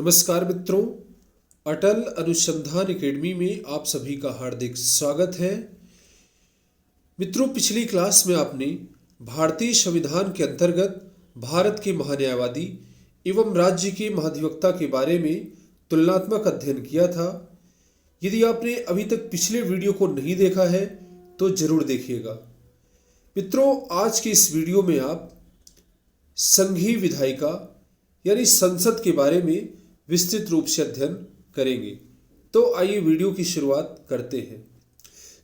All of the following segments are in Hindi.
नमस्कार मित्रों, अटल अनुसंधान एकेडमी में आप सभी का हार्दिक स्वागत है। मित्रों, पिछली क्लास में आपने भारतीय संविधान के अंतर्गत भारत के महान्यायवादी एवं राज्य के महाधिवक्ता के बारे में तुलनात्मक अध्ययन किया था। यदि आपने अभी तक पिछले वीडियो को नहीं देखा है तो जरूर देखिएगा। मित्रों, आज के इस वीडियो में आप संघीय विधायिका यानी संसद के बारे में विस्तृत रूप से अध्ययन करेंगे। तो आइए वीडियो की शुरुआत करते हैं।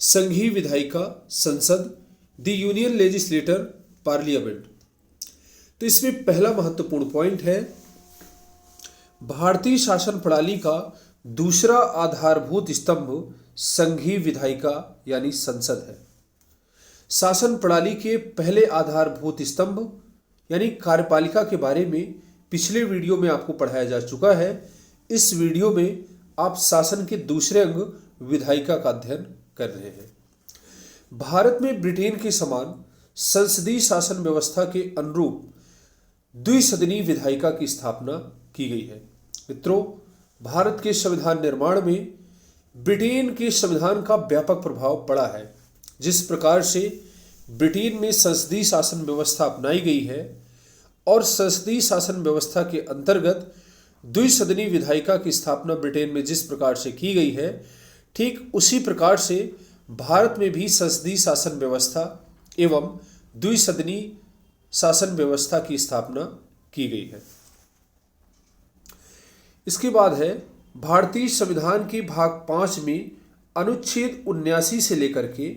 संघीय विधायिका संसद, द यूनियन लेजिस्लेटर पार्लियामेंट। तो इसमें पहला महत्वपूर्ण पॉइंट है, भारतीय शासन प्रणाली का दूसरा आधारभूत स्तंभ संघीय विधायिका यानी संसद है। शासन प्रणाली के पहले आधारभूत स्तंभ यानी कार्यपालिका के बारे में पिछले वीडियो में आपको पढ़ाया जा चुका है। इस वीडियो में आप शासन के दूसरे अंग विधायिका का अध्ययन कर रहे हैं। भारत में ब्रिटेन के समान संसदीय शासन व्यवस्था के अनुरूप द्विसदनीय विधायिका की स्थापना की गई है। मित्रों, भारत के संविधान निर्माण में ब्रिटेन के संविधान का व्यापक प्रभाव पड़ा है। जिस प्रकार से ब्रिटेन में संसदीय शासन व्यवस्था अपनाई गई है और संसदीय शासन व्यवस्था के अंतर्गत द्विसदनीय विधायिका की स्थापना ब्रिटेन में जिस प्रकार से की गई है, ठीक उसी प्रकार से भारत में भी संसदीय शासन व्यवस्था एवं द्विसदनीय शासन व्यवस्था की स्थापना की गई है। इसके बाद है, भारतीय संविधान के भाग 5 में अनुच्छेद 79 से लेकर के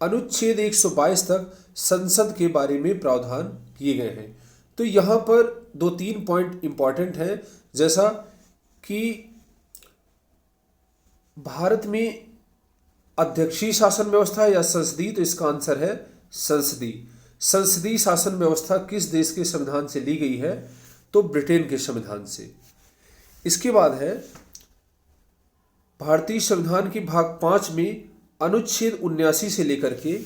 अनुच्छेद 122 तक संसद के बारे में प्रावधान किए गए हैं। तो यहाँ पर 2-3 पॉइंट इंपॉर्टेंट हैं, जैसा कि भारत में अध्यक्षीय शासन व्यवस्था या संसदीय, तो इसका आंसर है संसदीय। संसदीय शासन व्यवस्था किस देश के संविधान से ली गई है? तो ब्रिटेन के संविधान से। इसके बाद है, भारतीय संविधान के भाग 5 में अनुच्छेद 79 से लेकर के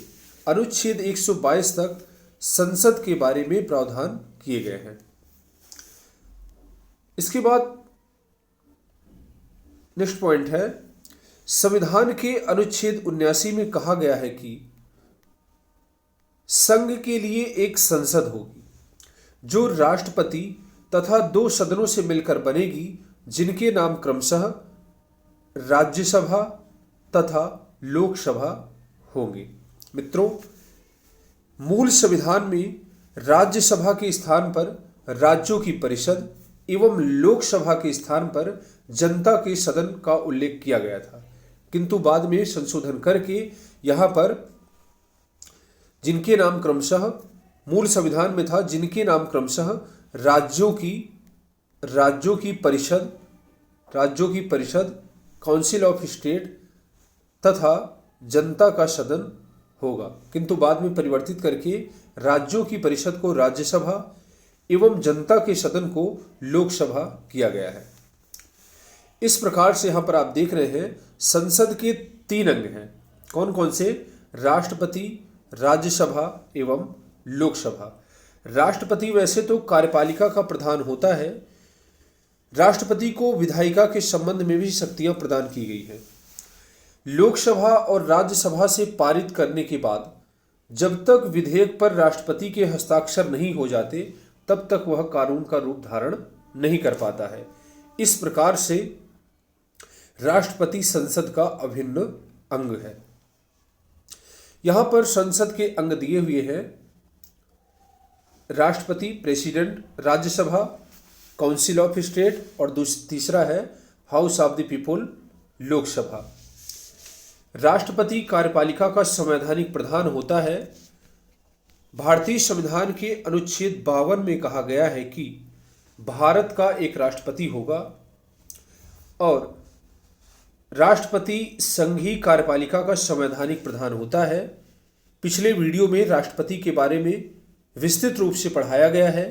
अनुच्छेद 122 तक संसद के बारे में प्रावधान किए गए हैं। इसके बाद नेक्स्ट पॉइंट है, संविधान के अनुच्छेद 79 में कहा गया है कि संघ के लिए एक संसद होगी जो राष्ट्रपति तथा 2 सदनों से मिलकर बनेगी, जिनके नाम क्रमशः राज्यसभा तथा लोकसभा होंगे। मित्रों, मूल संविधान में राज्यसभा के स्थान पर राज्यों की परिषद एवं लोकसभा के स्थान पर जनता के सदन का उल्लेख किया गया था, किंतु बाद में संशोधन करके यहाँ पर जिनके नाम क्रमशः मूल संविधान में था, जिनके नाम क्रमशः राज्यों की परिषद, काउंसिल ऑफ स्टेट तथा जनता का सदन होगा, किंतु बाद में परिवर्तित करके राज्यों की परिषद को राज्यसभा एवं जनता के सदन को लोकसभा किया गया है। इस प्रकार से यहां पर आप देख रहे हैं, संसद के 3 अंग हैं। कौन कौन से? राष्ट्रपति, राज्यसभा एवं लोकसभा। राष्ट्रपति वैसे तो कार्यपालिका का प्रधान होता है। राष्ट्रपति को विधायिका के संबंध में भी शक्तियां प्रदान की गई है। लोकसभा और राज्यसभा से पारित करने के बाद जब तक विधेयक पर राष्ट्रपति के हस्ताक्षर नहीं हो जाते, तब तक वह कानून का रूप धारण नहीं कर पाता है। इस प्रकार से राष्ट्रपति संसद का अभिन्न अंग है। यहां पर संसद के अंग दिए हुए हैं, राष्ट्रपति president, Rajya Sabha council of state और तीसरा है house of the people Lok Sabha. राष्ट्रपति कार्यपालिका का संवैधानिक प्रधान होता है। भारतीय संविधान के अनुच्छेद 52 में कहा गया है कि भारत का एक राष्ट्रपति होगा और राष्ट्रपति संघीय कार्यपालिका का संवैधानिक प्रधान होता है। पिछले वीडियो में राष्ट्रपति के बारे में विस्तृत रूप से पढ़ाया गया है।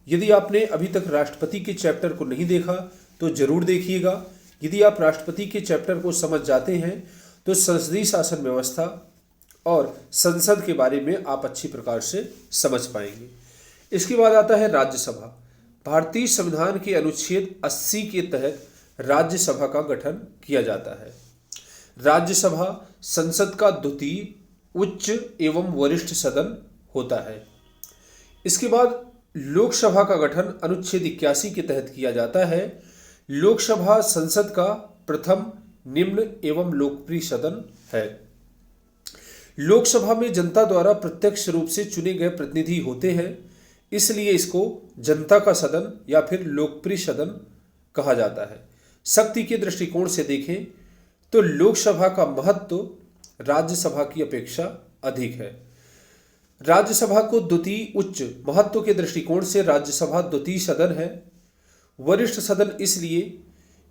यदि आपने अभी तक राष्ट्रपति के चैप्टर को नहीं देखा तो जरूर देखिएगा। यदि आप राष्ट्रपति के चैप्टर को समझ जाते हैं तो संसदीय शासन व्यवस्था और संसद के बारे में आप अच्छी प्रकार से समझ पाएंगे। इसके बाद आता है राज्यसभा। भारतीय संविधान के अनुच्छेद 80 के तहत राज्यसभा का गठन किया जाता है। राज्यसभा संसद का द्वितीय उच्च एवं वरिष्ठ सदन होता है। इसके बाद लोकसभा का गठन अनुच्छेद 81 के तहत किया जाता है। लोकसभा संसद का प्रथम निम्न एवं लोकप्रिय सदन है। लोकसभा में जनता द्वारा प्रत्यक्ष रूप से चुने गए प्रतिनिधि होते हैं, इसलिए इसको जनता का सदन या फिर लोकप्रिय सदन कहा जाता है। शक्ति के दृष्टिकोण से देखें तो लोकसभा का महत्व राज्यसभा की अपेक्षा अधिक है। राज्यसभा को द्वितीय उच्च महत्व के दृष्टिकोण से राज्यसभा द्वितीय सदन है। वरिष्ठ सदन इसलिए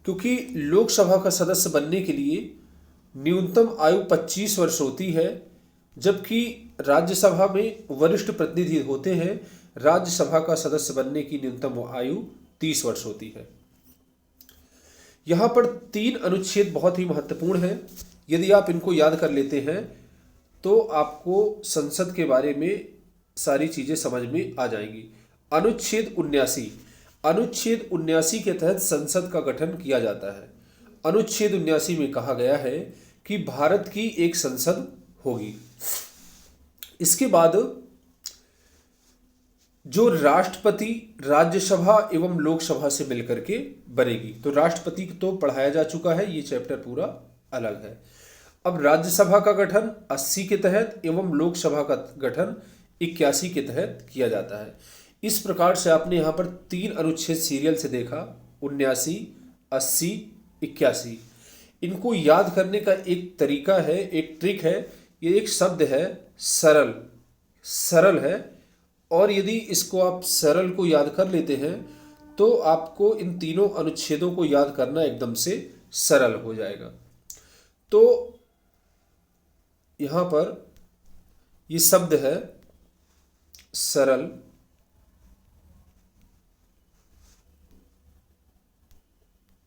क्योंकि लोकसभा का सदस्य बनने के लिए न्यूनतम आयु 25 वर्ष होती है, जबकि राज्यसभा में वरिष्ठ प्रतिनिधि होते हैं। राज्यसभा का सदस्य बनने की न्यूनतम आयु 30 वर्ष होती है। यहाँ पर 3 अनुच्छेद बहुत ही महत्वपूर्ण हैं। यदि आप इनको याद कर लेते हैं तो आपको संसद के बारे में सारी चीज़ें समझ में आ जाएंगी। अनुच्छेद 79 के तहत संसद का गठन किया जाता है। अनुच्छेद 79 में कहा गया है कि भारत की एक संसद होगी। इसके बाद जो राष्ट्रपति राज्यसभा एवं लोकसभा से मिलकर के बनेगी। तो राष्ट्रपति तो पढ़ाया जा चुका है, ये चैप्टर पूरा अलग है। अब राज्यसभा का गठन 80 के तहत एवं लोकसभा का गठन 81 के तहत किया जाता है। इस प्रकार से आपने यहाँ पर 3 अनुच्छेद सीरियल से देखा, 79, 80, 81। इनको याद करने का एक तरीका है, एक ट्रिक है। ये एक शब्द है सरल, सरल है, और यदि इसको आप सरल को याद कर लेते हैं तो आपको इन तीनों अनुच्छेदों को याद करना एकदम से सरल हो जाएगा। तो यहाँ पर ये शब्द है सरल,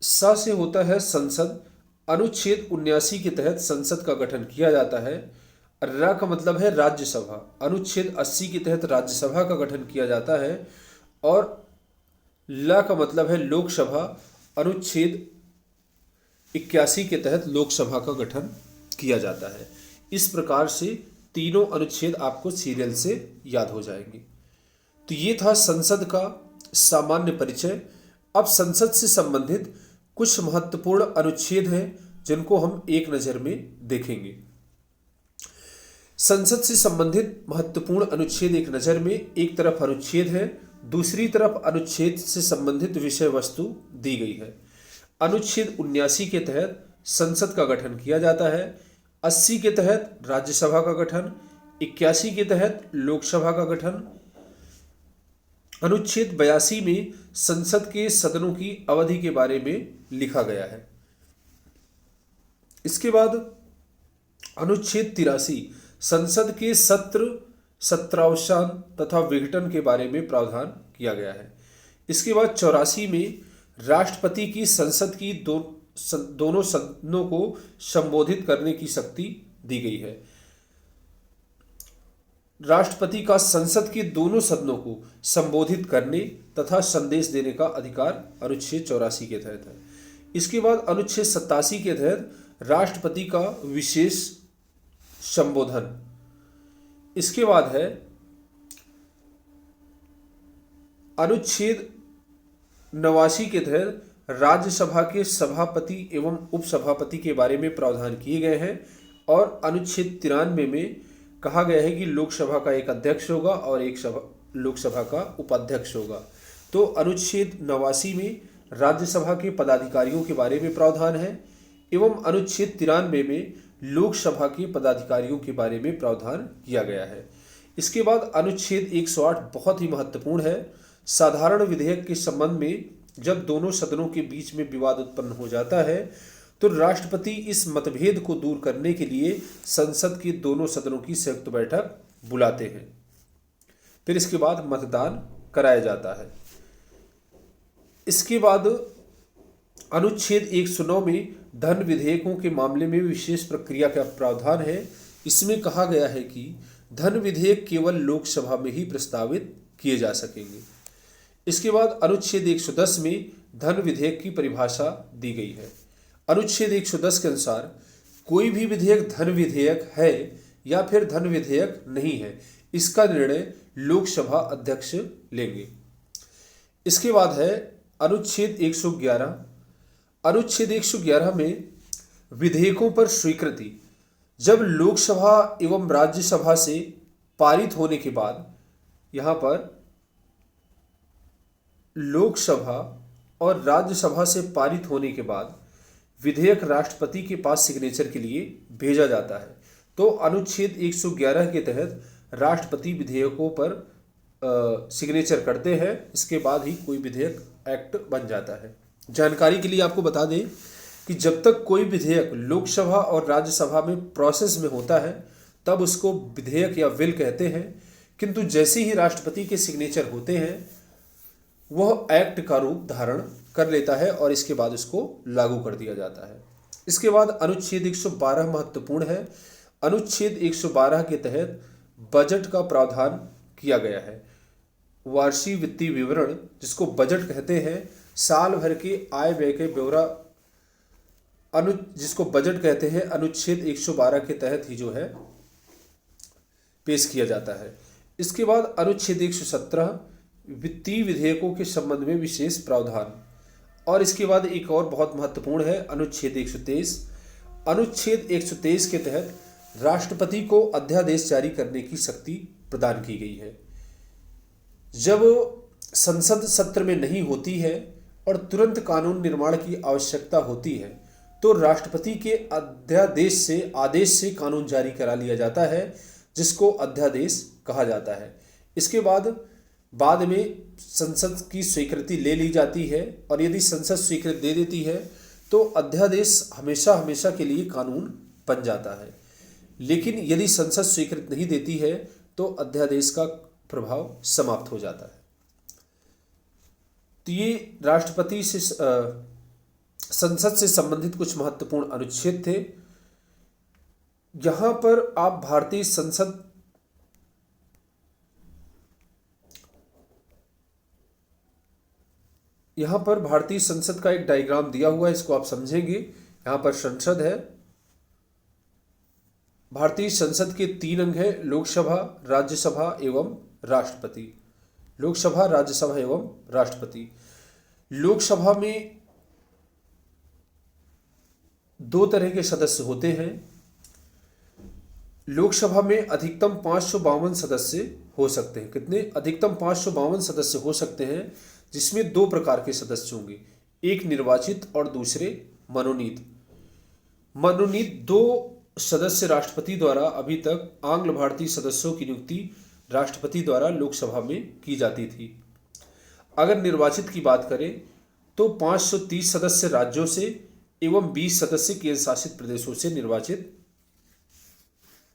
सा से होता है संसद। अनुच्छेद 79 के तहत संसद का गठन किया जाता है। र का मतलब है राज्यसभा। अनुच्छेद 80 के तहत राज्यसभा का गठन किया जाता है। और ल का मतलब है लोकसभा। अनुच्छेद 81 के तहत लोकसभा का गठन किया जाता है। इस प्रकार से तीनों अनुच्छेद आपको सीरियल से याद हो जाएंगे। तो ये था संसद का सामान्य परिचय। अब संसद से संबंधित कुछ महत्वपूर्ण अनुच्छेद हैं जिनको हम एक नज़र में देखेंगे। संसद से संबंधित महत्वपूर्ण अनुच्छेद एक नज़र में, एक तरफ अनुच्छेद है, दूसरी तरफ अनुच्छेद से संबंधित विषय वस्तु दी गई है। अनुच्छेद 79 के तहत संसद का गठन किया जाता है। 80 के तहत राज्यसभा का गठन, 81 के तहत लोकसभा का गठन। अनुच्छेद 82 में संसद के सदनों की अवधि के बारे में लिखा गया है। इसके बाद अनुच्छेद 83 संसद के सत्र, सत्रावसान तथा विघटन के बारे में प्रावधान किया गया है। इसके बाद 84 में राष्ट्रपति की संसद की दोनों सदनों को संबोधित करने की शक्ति दी गई है। राष्ट्रपति का संसद के दोनों सदनों को संबोधित करने तथा संदेश देने का अधिकार अनुच्छेद 84 के तहत है। इसके बाद अनुच्छेद 87 के तहत राष्ट्रपति का विशेष संबोधन। इसके बाद है अनुच्छेद 89 के तहत राज्यसभा के सभापति एवं उपसभापति के बारे में प्रावधान किए गए हैं। और अनुच्छेद 93 में कहा गया है कि लोकसभा का एक अध्यक्ष होगा और एक लोकसभा का उपाध्यक्ष होगा। तो अनुच्छेद 89 में राज्यसभा के पदाधिकारियों के बारे में प्रावधान है एवं अनुच्छेद 93 में लोकसभा के पदाधिकारियों के बारे में प्रावधान किया गया है। इसके बाद अनुच्छेद 108 बहुत ही महत्वपूर्ण है। साधारण विधेयक के संबंध में जब दोनों सदनों के बीच में विवाद उत्पन्न हो जाता है तो राष्ट्रपति इस मतभेद को दूर करने के लिए संसद के दोनों सदनों की संयुक्त बैठक बुलाते हैं। फिर इसके बाद मतदान कराया जाता है। इसके बाद अनुच्छेद 109 में धन विधेयकों के मामले में विशेष प्रक्रिया का प्रावधान है। इसमें कहा गया है कि धन विधेयक केवल लोकसभा में ही प्रस्तावित किए जा सकेंगे। इसके बाद अनुच्छेद 110 में धन विधेयक की परिभाषा दी गई है। अनुच्छेद 110 के अनुसार कोई भी विधेयक धन विधेयक है या फिर धन विधेयक नहीं है, इसका निर्णय लोकसभा अध्यक्ष लेंगे। इसके बाद है अनुच्छेद 111। अनुच्छेद 111 में विधेयकों पर स्वीकृति जब लोकसभा एवं राज्यसभा से पारित होने के बाद, यहाँ पर लोकसभा और राज्यसभा से पारित होने के बाद विधेयक राष्ट्रपति के पास सिग्नेचर के लिए भेजा जाता है। तो अनुच्छेद 111 के तहत राष्ट्रपति विधेयकों पर सिग्नेचर करते हैं, इसके बाद ही कोई विधेयक एक्ट बन जाता है। जानकारी के लिए आपको बता दें कि जब तक कोई विधेयक लोकसभा और राज्यसभा में प्रोसेस में होता है तब उसको विधेयक या बिल कहते हैं, किंतु जैसे ही राष्ट्रपति के सिग्नेचर होते हैं वह एक्ट का रूप धारण कर लेता है और इसके बाद उसको लागू कर दिया जाता है। इसके बाद अनुच्छेद 112 महत्वपूर्ण है। अनुच्छेद 112 के तहत बजट का प्रावधान किया गया है। वार्षिक वित्तीय विवरण जिसको बजट कहते हैं, साल भर के आय व्यय के ब्यौरा जिसको बजट कहते हैं, अनुच्छेद 112 के तहत ही जो है पेश किया जाता है। इसके बाद अनुच्छेद 117 वित्तीय विधेयकों के संबंध में विशेष प्रावधान, और इसके बाद एक और बहुत महत्वपूर्ण है अनुच्छेद 123। अनुच्छेद 123 के तहत राष्ट्रपति को अध्यादेश जारी करने की शक्ति प्रदान की गई है। जब संसद सत्र में नहीं होती है और तुरंत कानून निर्माण की आवश्यकता होती है तो राष्ट्रपति के आदेश से कानून जारी करा लिया जाता है, जिसको अध्यादेश कहा जाता है। इसके बाद में संसद की स्वीकृति ले ली जाती है और यदि संसद स्वीकृति दे देती है तो अध्यादेश हमेशा के लिए कानून बन जाता है। लेकिन यदि संसद स्वीकृति नहीं देती है तो अध्यादेश का प्रभाव समाप्त हो जाता है। तो ये राष्ट्रपति से संसद से संबंधित कुछ महत्वपूर्ण अनुच्छेद थे। यहां पर आप भारतीय संसद का एक डायग्राम दिया हुआ है, इसको आप समझेंगे। यहां पर संसद है। भारतीय संसद के 3 अंग है, लोकसभा, राज्यसभा एवं राष्ट्रपति। लोकसभा, राज्यसभा एवं राष्ट्रपति। लोकसभा में 2 तरह के सदस्य होते हैं। लोकसभा में अधिकतम 552 सदस्य हो सकते हैं। कितने? अधिकतम 552 सदस्य हो सकते हैं, जिसमें 2 प्रकार के सदस्य होंगे, एक निर्वाचित और दूसरे मनोनीत। मनोनीत 2 सदस्य राष्ट्रपति द्वारा अभी तक आंग्ल भारतीय सदस्यों की नियुक्ति राष्ट्रपति द्वारा लोकसभा में की जाती थी। अगर निर्वाचित की बात करें तो 530 सदस्य राज्यों से एवं 20 सदस्य केंद्र शासित प्रदेशों से निर्वाचित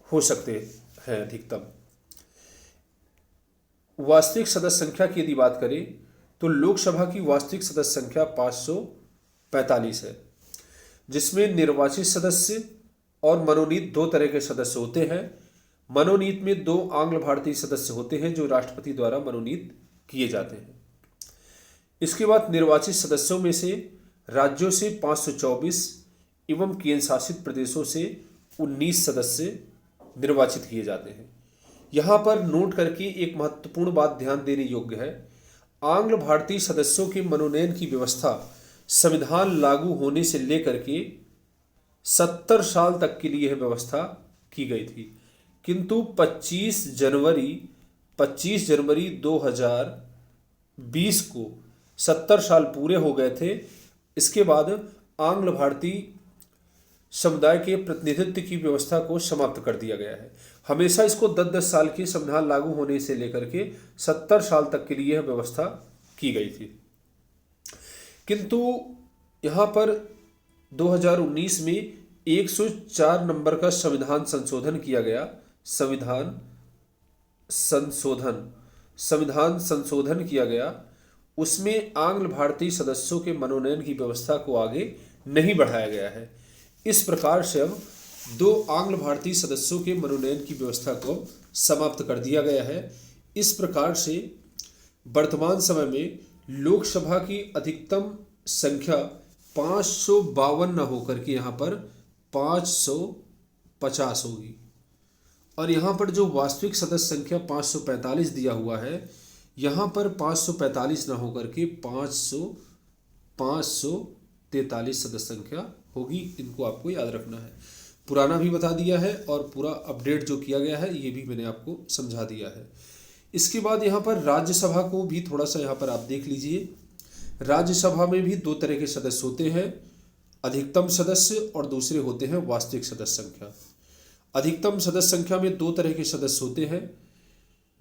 हो सकते हैं अधिकतम। वास्तविक सदस्य संख्या की यदि बात करें तो लोकसभा की वास्तविक सदस्य संख्या 545 है, जिसमें निर्वाचित सदस्य और मनोनीत 2 तरह के सदस्य होते हैं। मनोनीत में 2 आंग्ल भारतीय सदस्य होते हैं जो राष्ट्रपति द्वारा मनोनीत किए जाते हैं। इसके बाद निर्वाचित सदस्यों में से राज्यों से 524 एवं केंद्र शासित प्रदेशों से 19 सदस्य निर्वाचित किए जाते हैं। यहाँ पर नोट करके एक महत्वपूर्ण बात ध्यान देने योग्य है। आंग्ल भारतीय सदस्यों के मनोनयन की व्यवस्था संविधान लागू होने से लेकर के 70 साल तक के लिए यह व्यवस्था की गई थी, किंतु 25 जनवरी 2020 को 70 साल पूरे हो गए थे। इसके बाद आंग्ल भारतीय समुदाय के प्रतिनिधित्व की व्यवस्था को समाप्त कर दिया गया है। हमेशा इसको 10-10 साल के संविधान लागू होने से लेकर के 70 साल तक के लिए यह व्यवस्था की गई थी, किंतु यहाँ पर 2019 में 104 नंबर का संविधान संशोधन किया गया। संविधान संशोधन किया गया। उसमें आंग्ल भारतीय सदस्यों के मनोनयन की व्यवस्था को आगे नहीं बढ़ाया गया है। इस प्रकार से अब 2 आंग्ल भारतीय सदस्यों के मनोनयन की व्यवस्था को समाप्त कर दिया गया है। इस प्रकार से वर्तमान समय में लोकसभा की अधिकतम संख्या 552 न होकर के यहाँ पर 550 होगी, और यहाँ पर जो वास्तविक सदस्य संख्या 545 दिया हुआ है, यहाँ पर 545 न होकर के 543 सदस्य संख्या होगी। इनको आपको याद रखना है। पुराना भी बता दिया है और पूरा अपडेट जो किया गया है ये भी मैंने आपको समझा दिया है। इसके बाद यहाँ पर राज्यसभा को भी थोड़ा सा यहाँ पर आप देख लीजिए। राज्यसभा में भी दो तरह के सदस्य होते हैं, अधिकतम सदस्य और दूसरे होते हैं वास्तविक सदस्य संख्या। अधिकतम सदस्य संख्या में दो तरह के सदस्य होते हैं।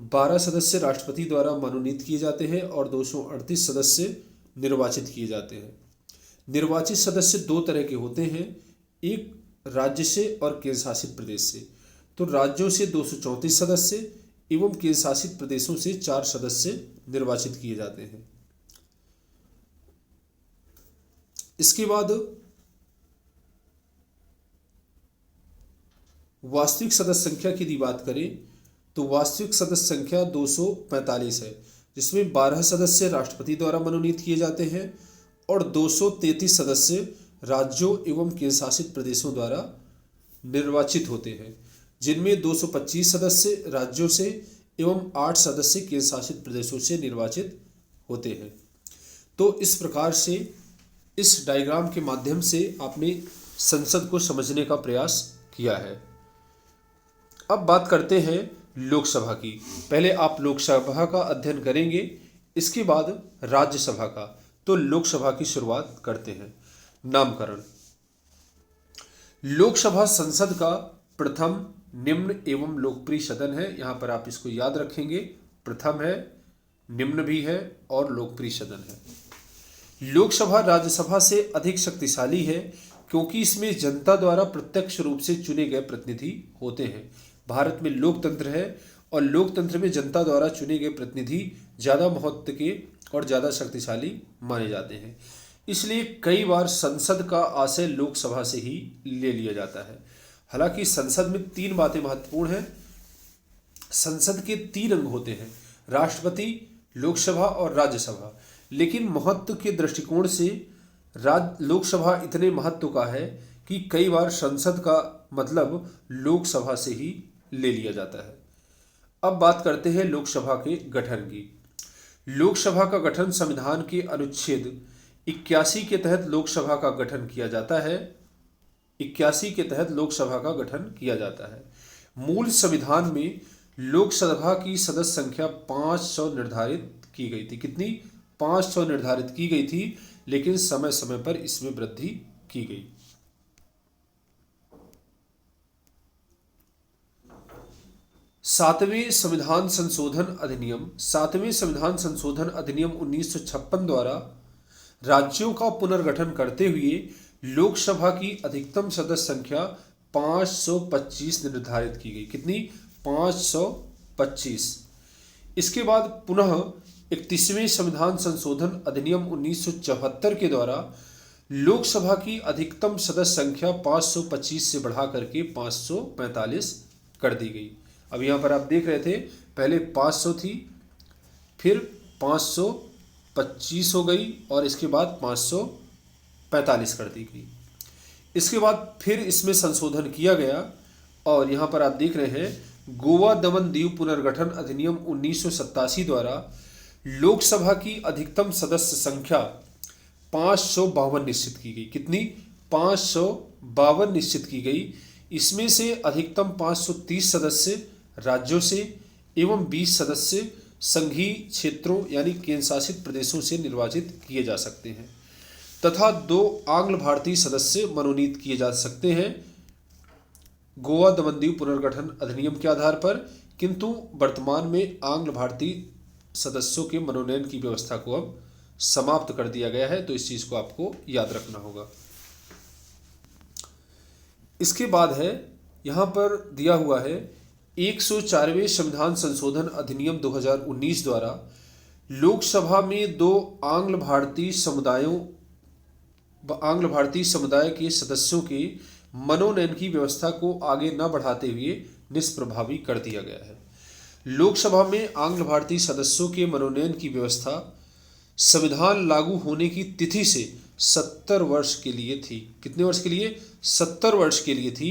12 सदस्य राष्ट्रपति द्वारा मनोनीत किए जाते हैं और 238 सदस्य निर्वाचित किए जाते हैं। निर्वाचित सदस्य दो तरह के होते हैं, एक राज्य से और केंद्र शासित प्रदेश से। तो राज्यों से 234 सदस्य एवं केंद्र शासित प्रदेशों से 4 सदस्य निर्वाचित किए जाते हैं। इसके बाद वास्तविक सदस्य संख्या की यदि बात करें तो वास्तविक सदस्य संख्या 245 है, जिसमें 12 सदस्य राष्ट्रपति द्वारा मनोनीत किए जाते हैं और 233 सदस्य राज्यों एवं केंद्र शासित प्रदेशों द्वारा निर्वाचित होते हैं, जिनमें 225 सदस्य राज्यों से एवं 8 सदस्य केंद्र शासित प्रदेशों से निर्वाचित होते हैं। तो इस प्रकार से इस डायग्राम के माध्यम से आपने संसद को समझने का प्रयास किया है। अब बात करते हैं लोकसभा की। पहले आप लोकसभा का अध्ययन करेंगे, इसके बाद राज्यसभा का। तो लोकसभा की शुरुआत करते हैं। नामकरण। लोकसभा संसद का प्रथम, निम्न एवं लोकप्रिय सदन है। यहां पर आप इसको याद रखेंगे, प्रथम है, निम्न भी है और लोकप्रिय सदन है। लोकसभा राज्यसभा से अधिक शक्तिशाली है क्योंकि इसमें जनता द्वारा प्रत्यक्ष रूप से चुने गए प्रतिनिधि होते हैं। भारत में लोकतंत्र है और लोकतंत्र में जनता द्वारा चुने गए प्रतिनिधि ज़्यादा महत्व के और ज़्यादा शक्तिशाली माने जाते हैं। इसलिए कई बार संसद का आशय लोकसभा से ही ले लिया जाता है। हालांकि संसद में 3 बातें महत्वपूर्ण हैं। संसद के 3 अंग होते हैं, राष्ट्रपति, लोकसभा और राज्यसभा। लेकिन महत्व के दृष्टिकोण से लोकसभा इतने महत्व का है कि कई बार संसद का मतलब लोकसभा से ही ले लिया जाता है। अब बात करते हैं लोकसभा के गठन की। लोकसभा का गठन संविधान के अनुच्छेद 81 के तहत लोकसभा का गठन किया जाता है। 81 के तहत लोकसभा का गठन किया जाता है। मूल संविधान में लोकसभा की सदस्य संख्या 500 निर्धारित की गई थी। कितनी? 500 निर्धारित की गई थी, लेकिन समय समय पर इसमें वृद्धि की गई। सातवें संविधान संशोधन अधिनियम 1956 द्वारा राज्यों का पुनर्गठन करते हुए लोकसभा की अधिकतम सदस्य संख्या 525 निर्धारित की गई। कितनी? 525। इसके बाद पुनः 31वें संविधान संशोधन अधिनियम 1974 के द्वारा लोकसभा की अधिकतम सदस्य संख्या 525 से बढ़ा करके 545 कर दी गई। अब यहाँ पर आप देख रहे थे, पहले 500 थी, फिर 525 हो गई और इसके बाद 545 कर दी गई। इसके बाद फिर इसमें संशोधन किया गया और यहाँ पर आप देख रहे हैं गोवा दमन दीव पुनर्गठन अधिनियम 1987 द्वारा लोकसभा की अधिकतम सदस्य संख्या 552 निश्चित की गई। कितनी? 552 निश्चित की गई। इसमें से अधिकतम 530 सदस्य राज्यों से एवं 20 सदस्य संघीय क्षेत्रों यानी केंद्र शासित प्रदेशों से निर्वाचित किए जा सकते हैं तथा 2 आंग्ल भारतीय सदस्य मनोनीत किए जा सकते हैं गोवा दमन दीव पुनर्गठन अधिनियम के आधार पर। किंतु वर्तमान में आंग्ल भारतीय सदस्यों के मनोनयन की व्यवस्था को अब समाप्त कर दिया गया है, तो इस चीज को आपको याद रखना होगा। इसके बाद है यहां पर दिया हुआ है 104वें संविधान संशोधन अधिनियम 2019 द्वारा लोकसभा में 2 आंग्ल भारतीय समुदाय के सदस्यों के मनोनयन की व्यवस्था को आगे न बढ़ाते हुए निष्प्रभावी कर दिया गया है। लोकसभा में आंग्ल भारतीय सदस्यों के मनोनयन की व्यवस्था संविधान लागू होने की तिथि से 70 वर्ष के लिए थी। कितने वर्ष के लिए? 70 वर्ष के लिए थी।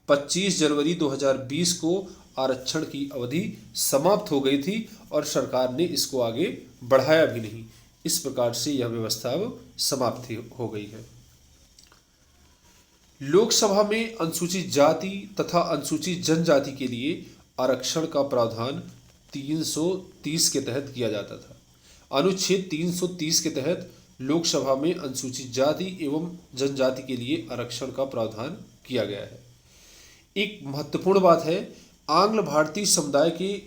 25 जनवरी 2020 को आरक्षण की अवधि समाप्त हो गई थी और सरकार ने इसको आगे बढ़ाया भी नहीं। इस प्रकार से यह व्यवस्था अब समाप्त हो गई है। लोकसभा में अनुसूचित जाति तथा अनुसूचित जनजाति के लिए आरक्षण का प्रावधान 330 के तहत किया जाता था। अनुच्छेद 330 के तहत लोकसभा में अनुसूचित जाति एवं जनजाति के लिए आरक्षण का प्रावधान किया गया है। एक महत्वपूर्ण बात है, आंग्ल भारतीय समुदाय के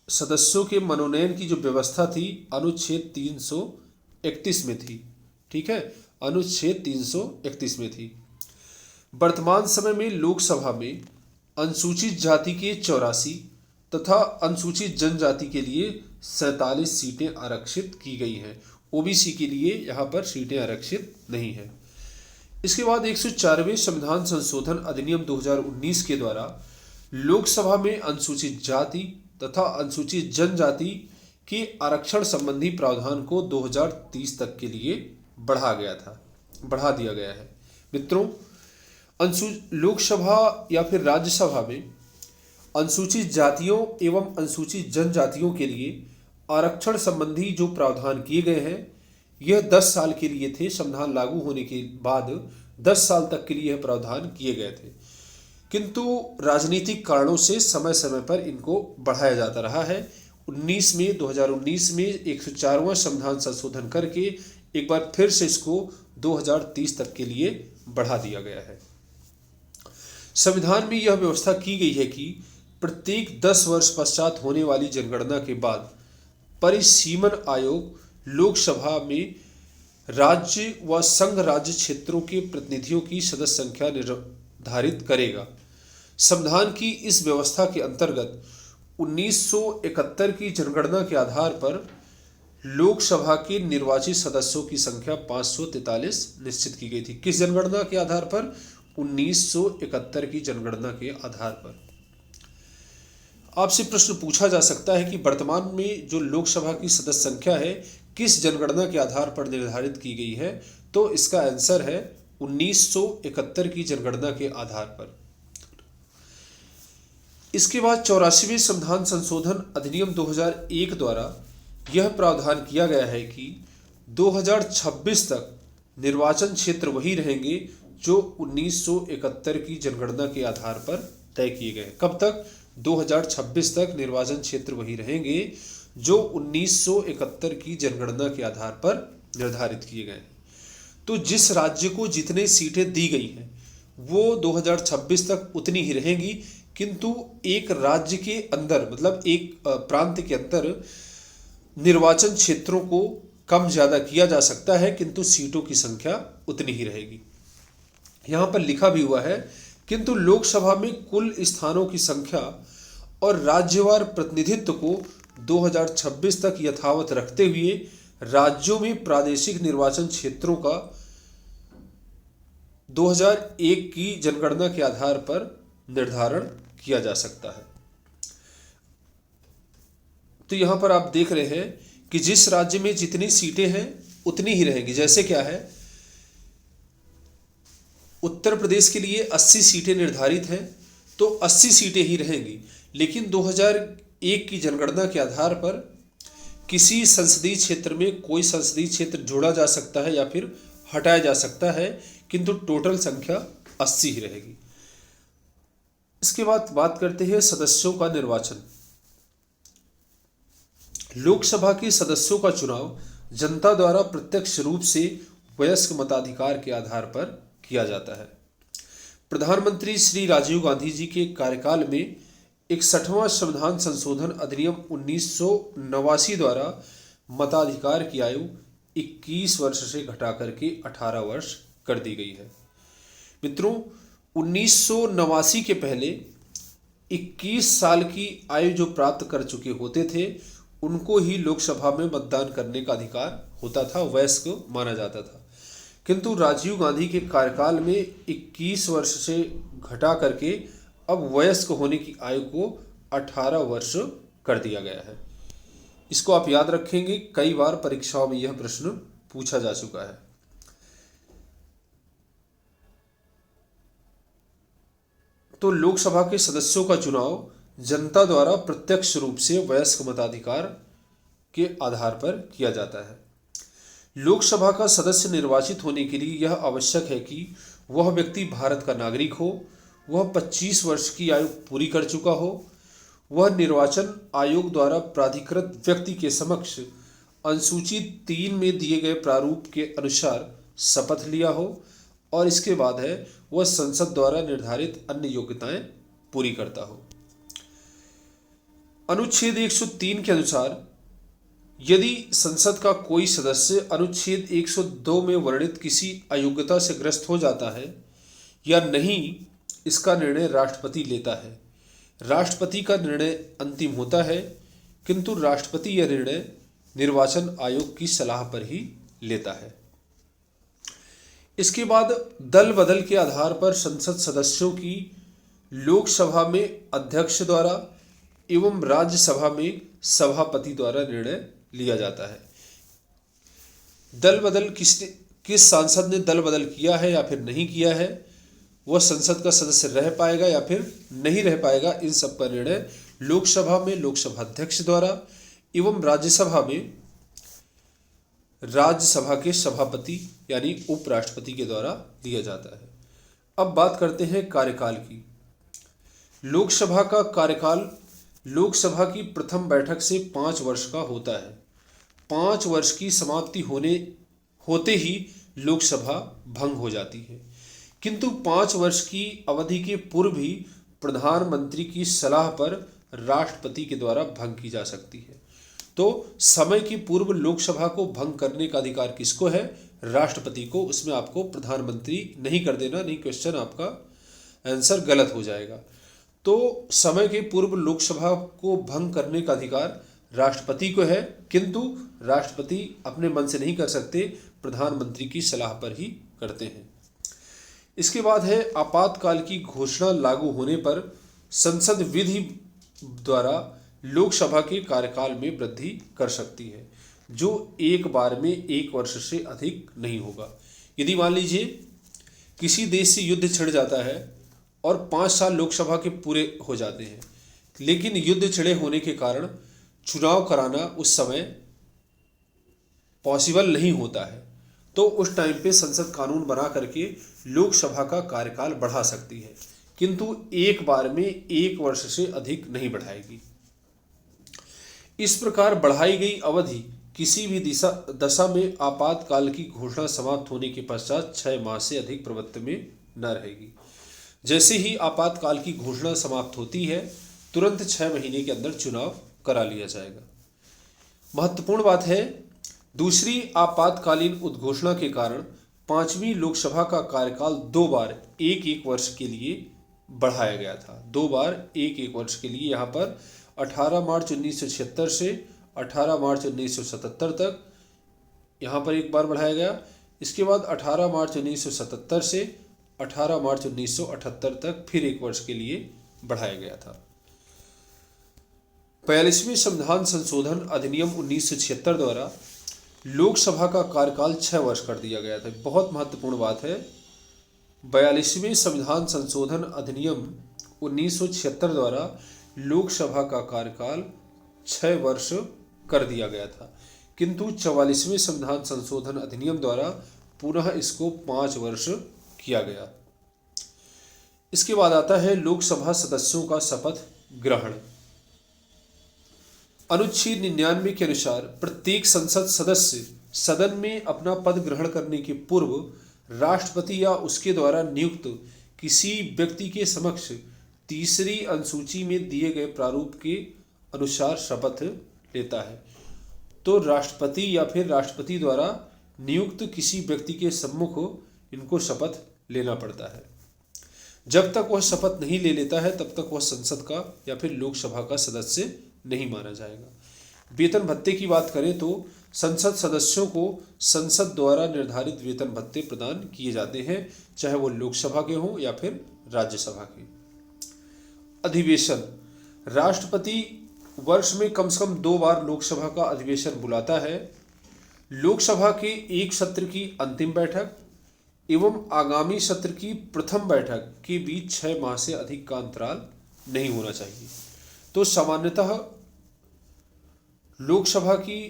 सदस्यों के मनोनयन की जो व्यवस्था थी अनुच्छेद 331 में थी। ठीक है, अनुच्छेद 331 में थी। वर्तमान समय में लोकसभा में अनुसूचित जाति के 84 तथा अनुसूचित जनजाति के लिए 47 सीटें आरक्षित की गई हैं। ओबीसी के लिए यहाँ पर सीटें आरक्षित नहीं है। इसके बाद 104वें संविधान संशोधन अधिनियम 2019 के द्वारा लोकसभा में अनुसूचित जाति तथा अनुसूचित जनजाति के आरक्षण संबंधी प्रावधान को 2030 तक के लिए बढ़ा दिया गया है। मित्रों, लोकसभा या फिर राज्यसभा में अनुसूचित जातियों एवं अनुसूचित जनजातियों के लिए आरक्षण संबंधी जो प्रावधान किए गए हैं यह 10 साल के लिए थे। संविधान लागू होने के बाद 10 साल तक के लिए यह प्रावधान किए गए थे, किंतु राजनीतिक कारणों से समय समय पर इनको बढ़ाया जाता रहा है। 2019 में 104वां संविधान संशोधन करके एक बार फिर से इसको 2030 तक के लिए बढ़ा दिया गया है। संविधान में यह व्यवस्था की गई है कि प्रत्येक 10 वर्ष पश्चात होने वाली जनगणना के बाद परिसीमन आयोग लोकसभा में राज्य व संघ राज्य क्षेत्रों के प्रतिनिधियों की सदस्य संख्या निर्धारित करेगा। संविधान की इस व्यवस्था के अंतर्गत 1971 की जनगणना के आधार पर लोकसभा के निर्वाचित सदस्यों की संख्या 543 निश्चित की गई थी। किस जनगणना के आधार पर? 1971 की जनगणना के आधार पर। आपसे प्रश्न पूछा जा सकता है कि वर्तमान में जो लोकसभा की सदस्य संख्या है किस जनगणना के आधार पर निर्धारित की गई है? तो इसका आंसर है 1971 की जनगणना के आधार पर। इसके बाद 84वें संविधान संशोधन अधिनियम 2001 द्वारा यह प्रावधान किया गया है कि 2026 तक निर्वाचन क्षेत्र वही रहेंगे जो 1971 की जनगणना के आधार पर तय किए गए। कब तक? 2026 तक निर्वाचन क्षेत्र वही रहेंगे जो 1971 की जनगणना के आधार पर निर्धारित किए गए। तो जिस राज्य को जितने सीटें दी गई हैं वो 2026 तक उतनी ही रहेंगी, किंतु एक राज्य के अंदर मतलब एक प्रांत के अंदर निर्वाचन क्षेत्रों को कम ज्यादा किया जा सकता है, किंतु सीटों की संख्या उतनी ही रहेगी। यहाँ पर लिखा भी हुआ है, किंतु लोकसभा में कुल स्थानों की संख्या और राज्यवार प्रतिनिधित्व को 2026 तक यथावत रखते हुए राज्यों में प्रादेशिक निर्वाचन क्षेत्रों का 2001 की जनगणना के आधार पर निर्धारण किया जा सकता है। तो यहां पर आप देख रहे हैं कि जिस राज्य में जितनी सीटें हैं उतनी ही रहेंगी। जैसे क्या है, उत्तर प्रदेश के लिए 80 सीटें निर्धारित हैं तो 80 सीटें ही रहेंगी, लेकिन 2001 की जनगणना के आधार पर किसी संसदीय क्षेत्र में कोई संसदीय क्षेत्र जोड़ा जा सकता है या फिर हटाया जा सकता है, किंतु टोटल संख्या 80 ही रहेगी। इसके बाद बात करते हैं सदस्यों का निर्वाचन। लोकसभा के सदस्यों का चुनाव जनता द्वारा प्रत्यक्ष रूप से वयस्क मताधिकार के आधार पर किया जाता है। प्रधानमंत्री श्री राजीव गांधी जी के कार्यकाल में 61वां संविधान संशोधन अधिनियम 1989 द्वारा मताधिकार की आयु 21 वर्ष से घटाकर के 18 वर्ष कर दी गई है। मित्रों, 1989 के पहले 21 साल की आयु जो प्राप्त कर चुके होते थे उनको ही लोकसभा में मतदान करने का अधिकार होता था, वयस्क माना जाता था। किंतु राजीव गांधी के कार्यकाल में 21 वर्ष से घटा करके अब वयस्क होने की आयु को 18 वर्ष कर दिया गया है। इसको आप याद रखेंगे, कई बार परीक्षाओं में यह प्रश्न पूछा जा चुका है। तो लोकसभा के सदस्यों का चुनाव जनता द्वारा प्रत्यक्ष रूप से वयस्क मताधिकार के आधार पर किया जाता है। लोकसभा का सदस्य निर्वाचित होने के लिए यह आवश्यक है कि वह व्यक्ति भारत का नागरिक हो, वह 25 वर्ष की आयु पूरी कर चुका हो, वह निर्वाचन आयोग द्वारा प्राधिकृत व्यक्ति के समक्ष अनुसूची 3 में दिए गए प्रारूप के अनुसार शपथ लिया हो और इसके बाद है वह संसद द्वारा निर्धारित अन्य योग्यताएं पूरी करता हो। अनुच्छेद 103 के अनुसार यदि संसद का कोई सदस्य अनुच्छेद 102 में वर्णित किसी अयोग्यता से ग्रस्त हो जाता है या नहीं, इसका निर्णय राष्ट्रपति लेता है। राष्ट्रपति का निर्णय अंतिम होता है, किंतु राष्ट्रपति यह निर्णय निर्वाचन आयोग की सलाह पर ही लेता है। इसके बाद दल बदल के आधार पर संसद सदस्यों की लोकसभा में अध्यक्ष द्वारा एवं राज्यसभा में सभापति द्वारा निर्णय लिया जाता है। दल बदल किस सांसद ने दल बदल किया है या फिर नहीं किया है, वह संसद का सदस्य रह पाएगा या फिर नहीं रह पाएगा, इन सब का निर्णय लोकसभा में लोकसभा अध्यक्ष द्वारा एवं राज्यसभा में राज्यसभा के सभापति यानी उपराष्ट्रपति के द्वारा लिया जाता है। अब बात करते हैं कार्यकाल की। लोकसभा का कार्यकाल लोकसभा की प्रथम बैठक से 5 वर्ष का होता है। 5 वर्ष की समाप्ति होते ही लोकसभा भंग हो जाती है, किंतु 5 वर्ष की अवधि के पूर्व ही प्रधानमंत्री की सलाह पर राष्ट्रपति के द्वारा भंग की जा सकती है। तो समय की पूर्व लोकसभा को भंग करने का अधिकार किसको है? राष्ट्रपति को। उसमें आपको प्रधानमंत्री नहीं कर देना, नहीं क्वेश्चन आपका आंसर गलत हो जाएगा। तो समय के पूर्व लोकसभा को भंग करने का अधिकार राष्ट्रपति को है, किंतु राष्ट्रपति अपने मन से नहीं कर सकते, प्रधानमंत्री की सलाह पर ही करते हैं। इसके बाद है आपातकाल की घोषणा लागू होने पर संसद विधि द्वारा लोकसभा के कार्यकाल में वृद्धि कर सकती है, जो एक बार में 1 वर्ष से अधिक नहीं होगा। यदि मान लीजिए किसी देश से युद्ध छिड़ जाता है और 5 साल लोकसभा के पूरे हो जाते हैं, लेकिन युद्ध छिड़े होने के कारण चुनाव कराना उस समय पॉसिबल नहीं होता है, तो उस टाइम पे संसद कानून बना करके लोकसभा का कार्यकाल बढ़ा सकती है, किंतु एक बार में 1 वर्ष से अधिक नहीं बढ़ाएगी। इस प्रकार बढ़ाई गई अवधि किसी भी दशा में आपातकाल की घोषणा समाप्त होने के पश्चात 6 माह से अधिक प्रवृत्ति में न रहेगी। जैसे ही आपातकाल की घोषणा समाप्त होती है, तुरंत 6 महीने के अंदर चुनाव करा लिया जाएगा। महत्वपूर्ण बात है, दूसरी आपातकालीन उद्घोषणा के कारण 5वीं लोकसभा का कार्यकाल 2 बार 1-1 वर्ष के लिए बढ़ाया गया था। 2 बार 1-1 वर्ष के लिए, यहाँ पर 18 मार्च 1976 से 18 मार्च 1977 तक यहाँ पर एक बार बढ़ाया गया। इसके बाद 18 मार्च 1977 से 18 मार्च 1978 तक फिर 1 वर्ष के लिए बढ़ाया गया था। 42वें संविधान संशोधन अधिनियम 1976 द्वारा लोकसभा का कार्यकाल 6 वर्ष कर दिया गया था। बहुत महत्वपूर्ण बात है, 42वें संविधान संशोधन अधिनियम 1976 द्वारा लोकसभा का कार्यकाल 6 वर्ष कर दिया गया था, किंतु 44वें संविधान संशोधन अधिनियम द्वारा पुनः इसको 5 वर्ष किया गया। इसके बाद आता है लोकसभा सदस्यों का शपथ ग्रहण। अनुच्छेद 99 के अनुसार प्रत्येक संसद सदस्य सदन में अपना पद ग्रहण करने के पूर्व राष्ट्रपति या उसके द्वारा नियुक्त किसी व्यक्ति के समक्ष तीसरी अनुसूची में दिए गए प्रारूप के अनुसार शपथ लेता है। तो राष्ट्रपति या फिर राष्ट्रपति द्वारा नियुक्त किसी व्यक्ति के सम्मुख इनको शपथ लेना पड़ता है। जब तक वह शपथ नहीं ले लेता है तब तक वह संसद का या फिर लोकसभा का सदस्य नहीं माना जाएगा। वेतन भत्ते की बात करें तो संसद सदस्यों को संसद द्वारा निर्धारित वेतन भत्ते प्रदान किए जाते हैं, चाहे वो लोकसभा के हों या फिर राज्यसभा के। अधिवेशन। राष्ट्रपति वर्ष में कम से कम 2 बार लोकसभा का अधिवेशन बुलाता है। लोकसभा के एक सत्र की अंतिम बैठक एवं आगामी सत्र की प्रथम बैठक के बीच 6 माह से अधिक का अंतराल नहीं होना चाहिए। तो सामान्यतः लोकसभा की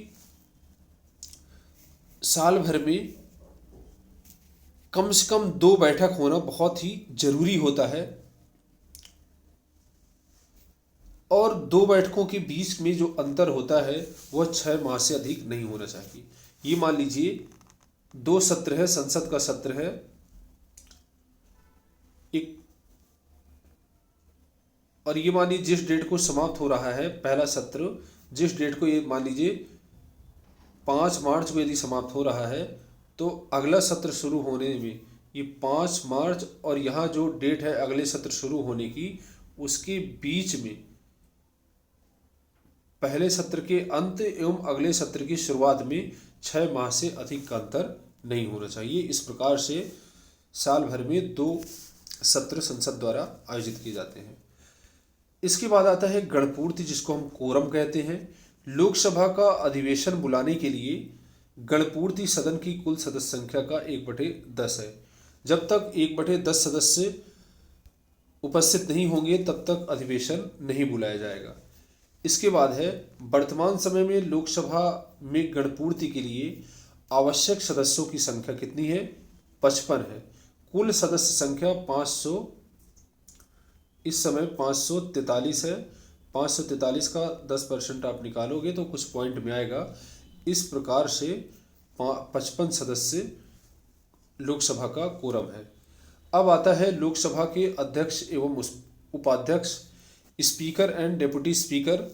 साल भर में कम से कम 2 बैठक होना बहुत ही जरूरी होता है और 2 बैठकों के बीच में जो अंतर होता है वह 6 माह से अधिक नहीं होना चाहिए। ये मान लीजिए 2 सत्र है, संसद का सत्र है एक, और ये मान लीजिए जिस डेट को समाप्त हो रहा है पहला सत्र, जिस डेट को, ये मान लीजिए 5 मार्च को यदि समाप्त हो रहा है तो अगला सत्र शुरू होने में ये 5 मार्च और यहाँ जो डेट है अगले सत्र शुरू होने की, उसके बीच में पहले सत्र के अंत एवं अगले सत्र की शुरुआत में 6 माह से अधिक का अंतर नहीं होना चाहिए। इस प्रकार से साल भर में 2 सत्र संसद द्वारा आयोजित किए जाते हैं। इसके बाद आता है गणपूर्ति, जिसको हम कोरम कहते हैं। लोकसभा का अधिवेशन बुलाने के लिए गणपूर्ति सदन की कुल सदस्य संख्या का 1/10 है। जब तक 1/10 सदस्य उपस्थित नहीं होंगे तब तक अधिवेशन नहीं बुलाया जाएगा। इसके बाद है वर्तमान समय में लोकसभा में गणपूर्ति के लिए आवश्यक सदस्यों की संख्या कितनी है? 55 है। कुल सदस्य संख्या 500, इस समय 543 है। 543 का 10% आप निकालोगे तो कुछ पॉइंट में आएगा। इस प्रकार से 55 सदस्य लोकसभा का कोरम है। अब आता है लोकसभा के अध्यक्ष एवं उपाध्यक्ष, स्पीकर एंड डेप्यूटी स्पीकर।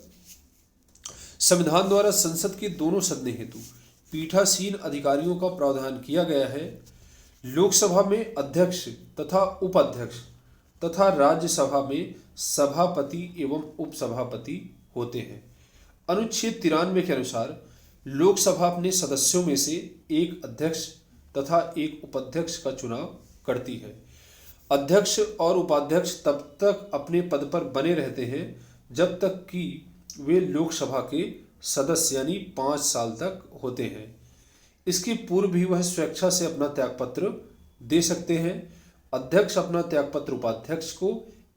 संविधान द्वारा संसद के दोनों सदनों हेतु पीठासीन अधिकारियों का प्रावधान किया गया है। लोकसभा में अध्यक्ष तथा उपाध्यक्ष तथा राज्यसभा में सभापति एवं उपसभापति होते हैं। अनुच्छेद 93 के अनुसार लोकसभा अपने सदस्यों में से एक अध्यक्ष तथा एक उपाध्यक्ष का चुनाव करती है। अध्यक्ष और उपाध्यक्ष तब तक अपने पद पर बने रहते हैं जब तक कि वे लोकसभा के सदस्य यानी 5 साल तक होते हैं। इसके पूर्व भी वह स्वेच्छा से अपना त्यागपत्र दे सकते हैं। अध्यक्ष अपना त्यागपत्र उपाध्यक्ष को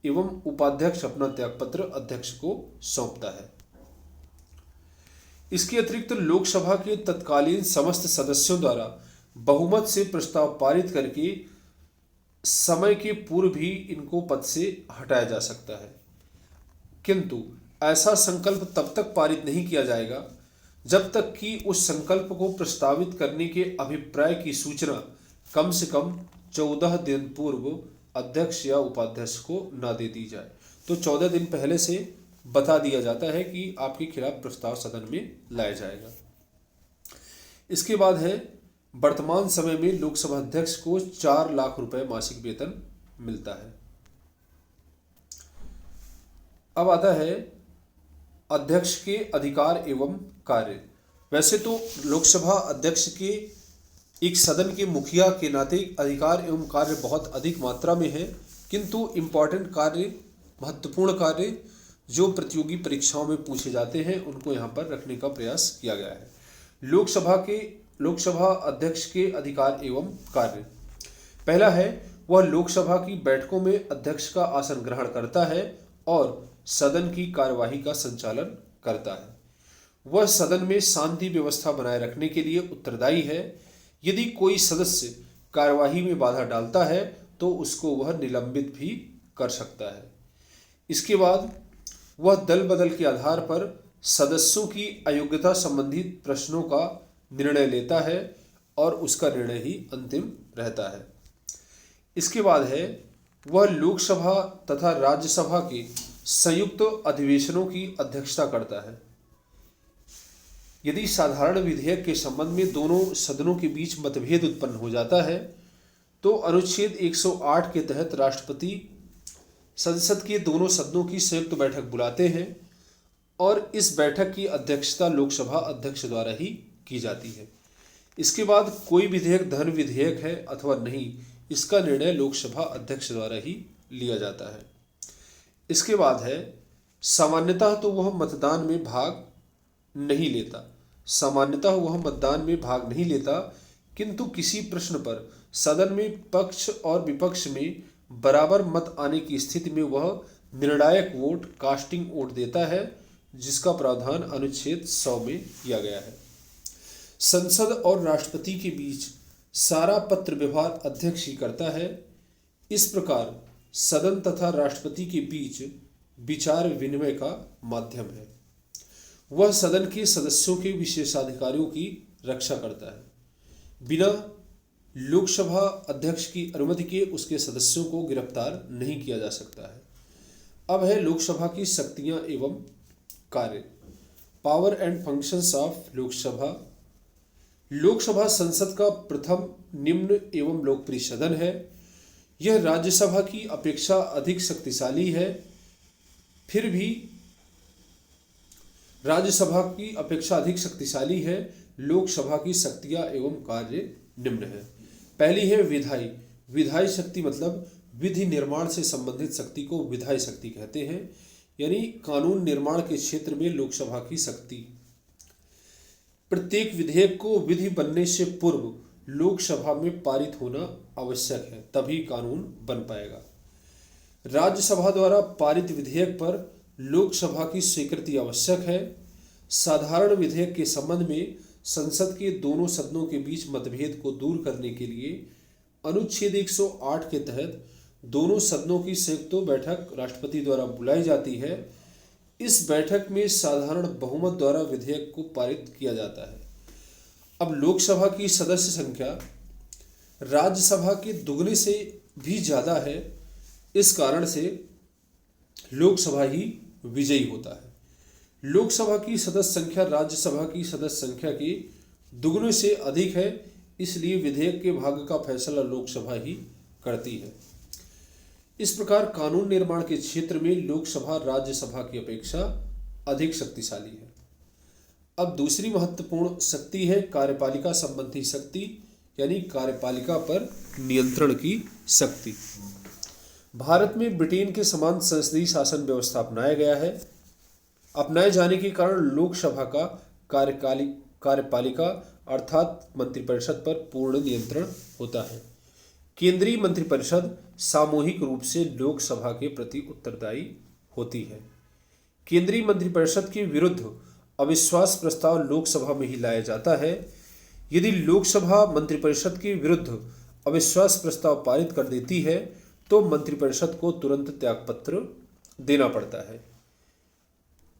एवं उपाध्यक्ष अपना त्यागपत्र अध्यक्ष को सौंपता है। इसके अतिरिक्त लोकसभा के तत्कालीन समस्त सदस्यों द्वारा बहुमत से प्रस्ताव पारित करके समय के पूर्व भी इनको पद से हटाया जा सकता है, किंतु ऐसा संकल्प तब तक पारित नहीं किया जाएगा जब तक कि उस संकल्प को प्रस्तावित करने के अभिप्राय की सूचना कम से कम 14 दिन पूर्व अध्यक्ष या उपाध्यक्ष को न दे दी जाए। तो 14 दिन पहले से बता दिया जाता है कि आपके खिलाफ प्रस्ताव सदन में लाया जाएगा। इसके बाद है वर्तमान समय में लोकसभा अध्यक्ष को 4 लाख रुपए मासिक वेतन मिलता है। अब आता है अध्यक्ष के अधिकार एवं कार्य। वैसे तो लोकसभा अध्यक्ष के एक सदन के मुखिया के नाते अधिकार एवं कार्य बहुत अधिक मात्रा में है, किंतु इम्पॉर्टेंट कार्य, महत्वपूर्ण कार्य जो प्रतियोगी परीक्षाओं में पूछे जाते हैं उनको यहाँ पर रखने का प्रयास किया गया है। लोकसभा अध्यक्ष के अधिकार एवं कार्य। पहला है वह लोकसभा की बैठकों में अध्यक्ष का आसन ग्रहण करता है और सदन की कार्यवाही का संचालन करता है। वह सदन में शांति व्यवस्था बनाए रखने के लिए उत्तरदायी है। यदि कोई सदस्य कार्यवाही में बाधा डालता है तो उसको वह निलंबित भी कर सकता है। इसके बाद वह दल बदल के आधार पर सदस्यों की अयोग्यता संबंधित प्रश्नों का निर्णय लेता है और उसका निर्णय ही अंतिम रहता है। इसके बाद है वह लोकसभा तथा राज्यसभा के संयुक्त अधिवेशनों की अध्यक्षता करता है। यदि साधारण विधेयक के संबंध में दोनों सदनों के बीच मतभेद उत्पन्न हो जाता है तो अनुच्छेद 108 के तहत राष्ट्रपति संसद के दोनों सदनों की संयुक्त बैठक बुलाते हैं और इस बैठक की अध्यक्षता लोकसभा अध्यक्ष द्वारा ही की जाती है। इसके बाद कोई विधेयक धन विधेयक है अथवा नहीं, इसका निर्णय लोकसभा अध्यक्ष द्वारा ही लिया जाता है। इसके बाद है सामान्यतः तो वह मतदान में भाग नहीं लेता सामान्यतः वह मतदान में भाग नहीं लेता, किंतु किसी प्रश्न पर सदन में पक्ष और विपक्ष में बराबर मत आने की स्थिति में वह निर्णायक वोट कास्टिंग वोट देता है, जिसका प्रावधान अनुच्छेद 100 में किया गया है। संसद और राष्ट्रपति के बीच सारा पत्र व्यवहार अध्यक्ष ही करता है। इस प्रकार सदन तथा राष्ट्रपति के बीच विचार विनिमय का माध्यम है। वह सदन के सदस्यों के विशेषाधिकारों की रक्षा करता है। बिना लोकसभा अध्यक्ष की अनुमति के उसके सदस्यों को गिरफ्तार नहीं किया जा सकता है। अब है लोकसभा की शक्तियां एवं कार्य। Power and functions of Lok Sabha. Lok Sabha संसद का प्रथम निम्न एवं लोकप्रिय सदन है। यह राज्यसभा की अपेक्षा अधिक शक्तिशाली है। फिर भी राज्यसभा की अपेक्षा अधिक शक्तिशाली है। लोकसभा की शक्तियां एवं कार्य निम्न है। पहली है विधायी। विधायी शक्ति मतलब विधि निर्माण से संबंधित शक्ति को विधायी शक्ति कहते हैं, यानी कानून निर्माण के क्षेत्र में लोकसभा की शक्ति। प्रत्येक विधेयक को विधि बनने से पूर्व लोकसभा में पारित होना आवश्यक है, तभी कानून बन पाएगा। राज्यसभा द्वारा पारित विधेयक पर लोकसभा की स्वीकृति आवश्यक है। साधारण विधेयक के संबंध में संसद के दोनों सदनों के बीच मतभेद को दूर करने के लिए अनुच्छेद 108 के तहत दोनों सदनों की संयुक्त बैठक राष्ट्रपति द्वारा बुलाई जाती है। इस बैठक में साधारण बहुमत द्वारा विधेयक को पारित किया जाता है। अब लोकसभा की सदस्य संख्या राज्यसभा के दुगने से भी ज़्यादा है। इस कारण से लोकसभा ही विजयी होता है। लोकसभा की सदस्य संख्या राज्यसभा की सदस्य संख्या के दुगने से अधिक है, इसलिए विधेयक के भाग का फैसला लोकसभा ही करती है। इस प्रकार कानून निर्माण के क्षेत्र में लोकसभा राज्यसभा की अपेक्षा अधिक शक्तिशाली है। अब दूसरी महत्वपूर्ण शक्ति है कार्यपालिका संबंधी शक्ति, यानी कार्यपालिका पर नियंत्रण की शक्ति। भारत में ब्रिटेन के समान संसदीय शासन व्यवस्था अपनाया गया है। अपनाए जाने के कारण लोकसभा का कार्यपालिका अर्थात मंत्रिपरिषद पर पूर्ण नियंत्रण होता है। केंद्रीय मंत्रिपरिषद सामूहिक रूप से लोकसभा के प्रति उत्तरदायी होती है। केंद्रीय मंत्रिपरिषद के विरुद्ध अविश्वास प्रस्ताव लोकसभा में ही लाया जाता है। यदि लोकसभा मंत्रिपरिषद के विरुद्ध अविश्वास प्रस्ताव पारित कर देती है तो मंत्रिपरिषद को तुरंत त्यागपत्र देना पड़ता है।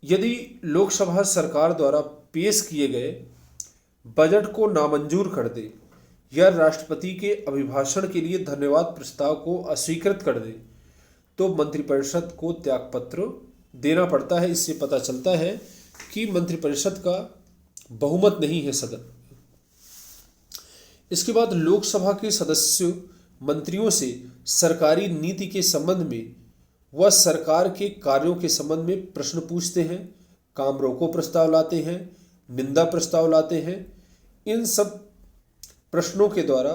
यदि लोकसभा सरकार द्वारा पेश किए गए बजट को नामंजूर कर दे या राष्ट्रपति के अभिभाषण के लिए धन्यवाद प्रस्ताव को अस्वीकृत कर दे तो मंत्रिपरिषद को त्यागपत्र देना पड़ता है। इससे पता चलता है कि मंत्रिपरिषद का बहुमत नहीं है सदन। इसके बाद लोकसभा के सदस्य मंत्रियों से सरकारी नीति के संबंध में व सरकार के कार्यों के संबंध में प्रश्न पूछते हैं, काम रोको प्रस्ताव लाते हैं, निंदा प्रस्ताव लाते हैं। इन सब प्रश्नों के द्वारा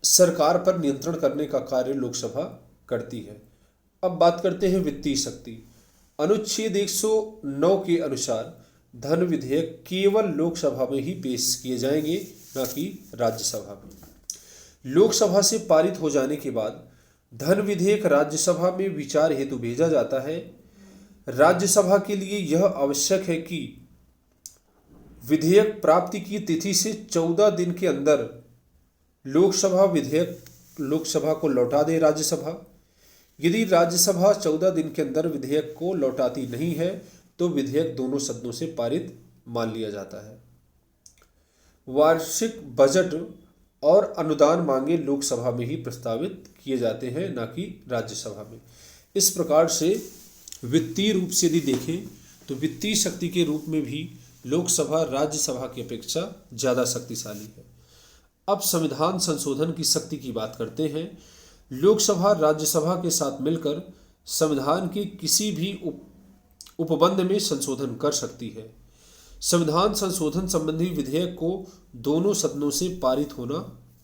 सरकार पर नियंत्रण करने का कार्य लोकसभा करती है। अब बात करते हैं वित्तीय शक्ति। अनुच्छेद 109 के अनुसार धन विधेयक केवल लोकसभा में ही पेश किए जाएंगे, न कि राज्यसभा में। लोकसभा से पारित हो जाने के बाद धन विधेयक राज्यसभा में विचार हेतु भेजा जाता है। राज्यसभा के लिए यह आवश्यक है कि विधेयक प्राप्ति की तिथि से 14 दिन के अंदर लोकसभा विधेयक लोकसभा को लौटा दे राज्यसभा। यदि राज्यसभा 14 दिन के अंदर विधेयक को लौटाती नहीं है तो विधेयक दोनों सदनों से पारित मान लिया जाता है। वार्षिक बजट और अनुदान मांगे लोकसभा में ही प्रस्तावित किए जाते हैं, न कि राज्यसभा में। इस प्रकार से वित्तीय रूप से यदि देखें तो वित्तीय शक्ति के रूप में भी लोकसभा राज्यसभा की अपेक्षा ज़्यादा शक्तिशाली है। अब संविधान संशोधन की शक्ति की बात करते हैं। लोकसभा राज्यसभा के साथ मिलकर संविधान के किसी भी उपबंध में संशोधन कर सकती है। संविधान संशोधन संबंधी विधेयक को दोनों सदनों से पारित होना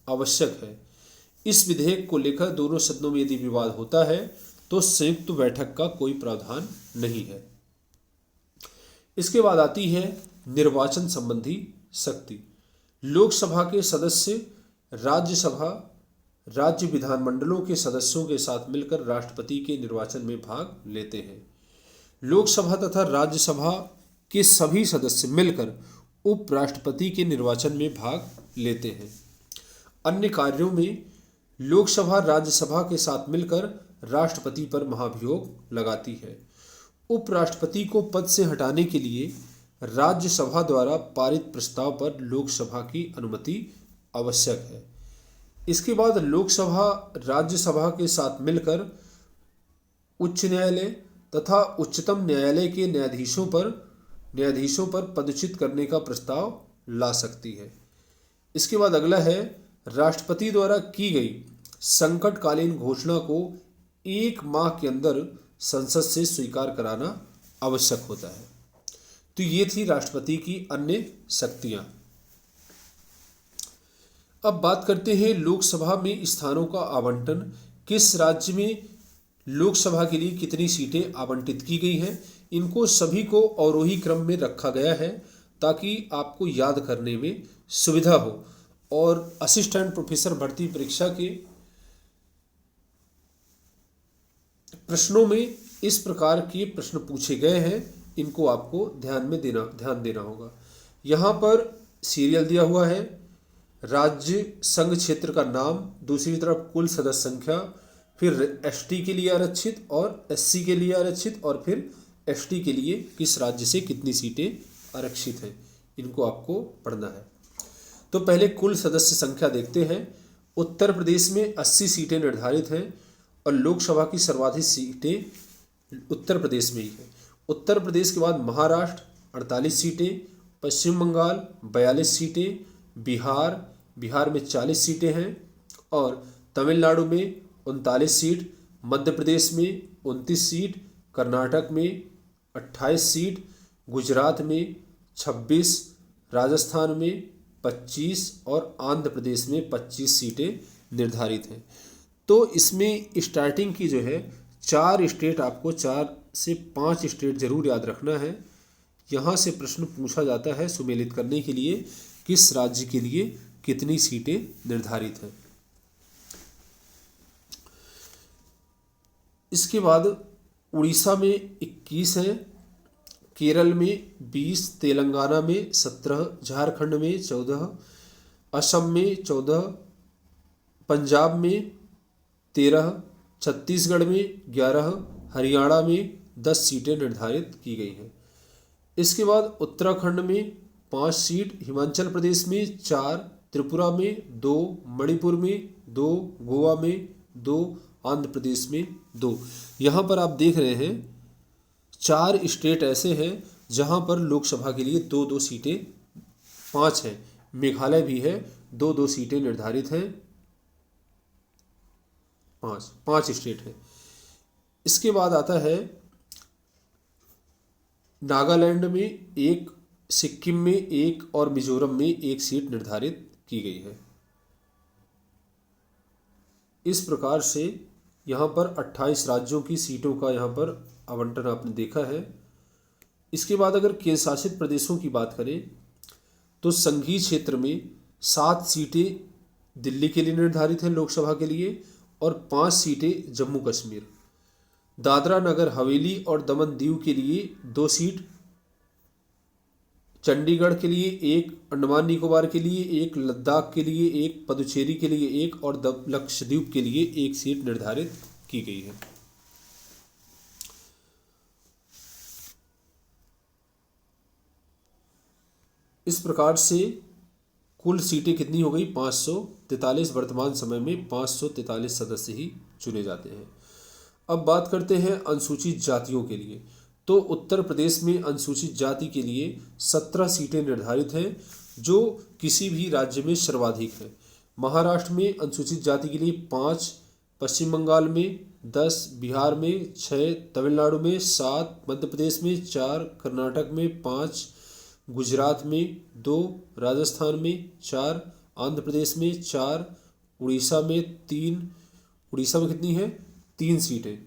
आवश्यक है। इस विधेयक को लेकर दोनों सदनों में यदि विवाद होता है तो संयुक्त बैठक का कोई प्रावधान नहीं है। इसके बाद आती है निर्वाचन संबंधी शक्ति। लोकसभा के सदस्य राज्यसभा राज्य विधानमंडलों के सदस्यों के साथ मिलकर राष्ट्रपति के निर्वाचन में भाग लेते हैं। लोकसभा तथा राज्यसभा के सभी सदस्य मिलकर उपराष्ट्रपति के निर्वाचन में भाग लेते हैं। अन्य कार्यों में लोकसभा राज्यसभा के साथ मिलकर राष्ट्रपति पर महाभियोग लगाती है। उपराष्ट्रपति को पद से हटाने के लिए राज्यसभा द्वारा पारित प्रस्ताव पर लोकसभा की अनुमति आवश्यक है। इसके बाद लोकसभा राज्यसभा के साथ मिलकर उच्च न्यायालय तथा उच्चतम न्यायालय के न्यायाधीशों पर पदच्युत करने का प्रस्ताव ला सकती है। इसके बाद अगला है राष्ट्रपति द्वारा की गई संकटकालीन घोषणा को 1 माह के अंदर संसद से स्वीकार कराना आवश्यक होता है। तो ये थी राष्ट्रपति की अन्य शक्तियां। अब बात करते हैं लोकसभा में स्थानों का आवंटन। किस राज्य में लोकसभा के लिए कितनी सीटें आवंटित की गई हैं, इनको सभी को अवरोही क्रम में रखा गया है ताकि आपको याद करने में सुविधा हो। और असिस्टेंट प्रोफेसर भर्ती परीक्षा के प्रश्नों में इस प्रकार के प्रश्न पूछे गए हैं, इनको आपको ध्यान देना होगा। यहाँ पर सीरियल दिया हुआ है, राज्य संघ क्षेत्र का नाम, दूसरी तरफ कुल सदस्य संख्या, फिर एसटी के लिए आरक्षित और एससी के लिए आरक्षित, और फिर एसटी के लिए किस राज्य से कितनी सीटें आरक्षित हैं, इनको आपको पढ़ना है। तो पहले कुल सदस्य संख्या देखते हैं। उत्तर प्रदेश में 80 सीटें निर्धारित हैं और लोकसभा की सर्वाधिक सीटें उत्तर प्रदेश में ही है। उत्तर प्रदेश के बाद महाराष्ट्र 48 सीटें, पश्चिम बंगाल 42 सीटें, बिहार में 40 सीटें हैं, और तमिलनाडु में 39 सीट, मध्य प्रदेश में 29 सीट, कर्नाटक में 28 सीट, गुजरात में 26, राजस्थान में 25 और आंध्र प्रदेश में 25 सीटें निर्धारित हैं। तो इसमें स्टार्टिंग की जो है 4 स्टेट, आपको 4 से 5 स्टेट जरूर याद रखना है। यहाँ से प्रश्न पूछा जाता है सुमेलित करने के लिए किस राज्य के लिए कितनी सीटें निर्धारित हैं। इसके बाद उड़ीसा में 21 हैं, केरल में 20, तेलंगाना में 17, झारखंड में 14, असम में 14, पंजाब में 13, छत्तीसगढ़ में 11, हरियाणा में 10 सीटें निर्धारित की गई हैं। इसके बाद उत्तराखंड में 5 सीट, हिमाचल प्रदेश में 4, त्रिपुरा में 2, मणिपुर में 2, गोवा में 2, आंध्र प्रदेश में 2। यहाँ पर आप देख रहे हैं 4 स्टेट ऐसे हैं जहाँ पर लोकसभा के लिए 2-2 सीटें, 5 हैं, मेघालय भी है, 2-2 सीटें निर्धारित हैं, 5 स्टेट हैं। इसके बाद आता है नागालैंड में 1, सिक्किम में 1 और मिजोरम में 1 सीट निर्धारित की गई है। इस प्रकार से यहाँ पर 28 राज्यों की सीटों का यहाँ पर आवंटन आपने देखा है। इसके बाद अगर केंद्र शासित प्रदेशों की बात करें तो संघीय क्षेत्र में 7 सीटें दिल्ली के लिए निर्धारित हैं लोकसभा के लिए, और 5 सीटें जम्मू कश्मीर, दादरा नगर हवेली और दमन दीव के लिए 2 सीट, चंडीगढ़ के लिए 1, अंडमान निकोबार के लिए 1, लद्दाख के लिए 1, पुदुचेरी के लिए 1 और लक्षद्वीप के लिए 1 सीट निर्धारित की गई है। इस प्रकार से कुल सीटें कितनी हो गई? 543। वर्तमान समय में 543 सदस्य ही चुने जाते हैं। अब बात करते हैं अनुसूचित जातियों के लिए। तो उत्तर प्रदेश में अनुसूचित जाति के लिए 17 सीटें निर्धारित हैं, जो किसी भी राज्य में सर्वाधिक है। महाराष्ट्र में अनुसूचित जाति के लिए 5, पश्चिम बंगाल में 10, बिहार में 6, तमिलनाडु में 7, मध्य प्रदेश में 4, कर्नाटक में 5, गुजरात में 2, राजस्थान में 4, आंध्र प्रदेश में 4, उड़ीसा में 3। उड़ीसा में कितनी है? 3 सीटें।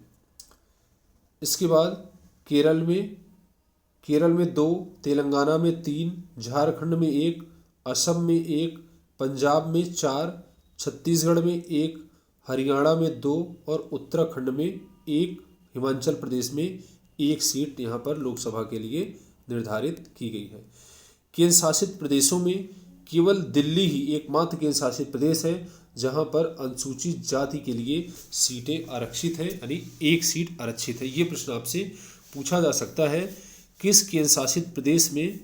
इसके बाद केरल में 2, तेलंगाना में 3, झारखंड में 1, असम में 1, पंजाब में 4, छत्तीसगढ़ में 1, हरियाणा में 2 और उत्तराखंड में 1, हिमाचल प्रदेश में 1 सीट यहाँ पर लोकसभा के लिए निर्धारित की गई है। केंद्र शासित प्रदेशों में केवल दिल्ली ही एकमात्र केंद्र शासित प्रदेश है जहाँ पर अनुसूचित जाति के लिए सीटें आरक्षित है, यानी 1 सीट आरक्षित है। ये प्रश्न आपसे पूछा जा सकता है, किस केंद्र शासित प्रदेश में